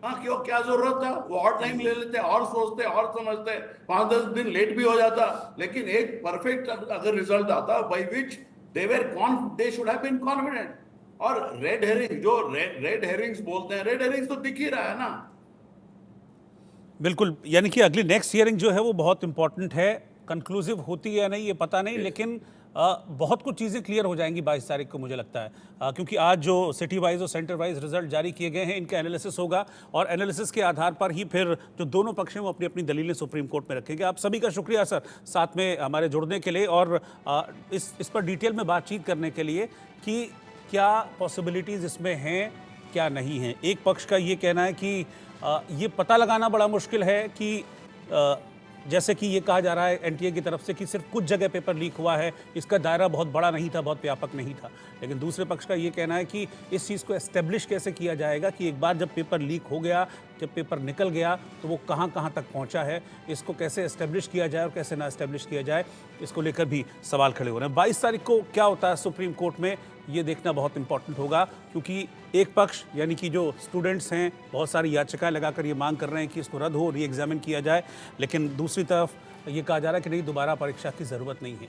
हाँ, क्यों, क्या जरूरत था? वो और टाइम ले लेते और सोचते और समझते, 5-10 दिन लेट भी हो जाता, लेकिन एक परफेक्ट अगर रिजल्ट आता by which they should have been confident. और रेड हेरिंग्स बोलते हैं, रेड हेरिंग्स तो दिख ही रहा है ना। बिल्कुल, यानी कि अगली नेक्स्ट हियरिंग जो है वो बहुत इंपॉर्टेंट है, कंक्लूसिव होती है या नहीं ये पता नहीं, लेकिन बहुत कुछ चीज़ें क्लियर हो जाएंगी 22 तारीख को मुझे लगता है, क्योंकि आज जो सिटी वाइज और सेंटर वाइज रिजल्ट जारी किए गए हैं, इनका एनालिसिस होगा, और एनालिसिस के आधार पर ही फिर जो दोनों पक्ष हैं वो अपनी अपनी दलीलें सुप्रीम कोर्ट में रखेंगे। आप सभी का शुक्रिया सर साथ में हमारे जुड़ने के लिए, और इस पर डिटेल में बातचीत करने के लिए कि क्या पॉसिबिलिटीज़ इसमें हैं क्या नहीं हैं। एक पक्ष का ये कहना है कि ये पता लगाना बड़ा मुश्किल है कि जैसे कि ये कहा जा रहा है एनटीए की तरफ से कि सिर्फ कुछ जगह पेपर लीक हुआ है, इसका दायरा बहुत बड़ा नहीं था, बहुत व्यापक नहीं था। लेकिन दूसरे पक्ष का ये कहना है कि इस चीज़ को एस्टेब्लिश कैसे किया जाएगा कि एक बार जब पेपर लीक हो गया, जब पेपर निकल गया तो वो कहाँ तक पहुँचा है, इसको कैसे एस्टेब्लिश किया जाए और कैसे ना एस्टेब्लिश किया जाए, इसको लेकर भी सवाल खड़े हो रहे हैं। 22 तारीख को क्या होता है सुप्रीम कोर्ट में, ये देखना बहुत इंपॉर्टेंट होगा, क्योंकि एक पक्ष यानी कि जो स्टूडेंट्स हैं बहुत सारी याचिकाएं लगाकर ये मांग कर रहे हैं कि इसको रद्द हो, री एग्जामिन किया जाए, लेकिन दूसरी तरफ ये कहा जा रहा है कि नहीं, दोबारा परीक्षा की ज़रूरत नहीं है।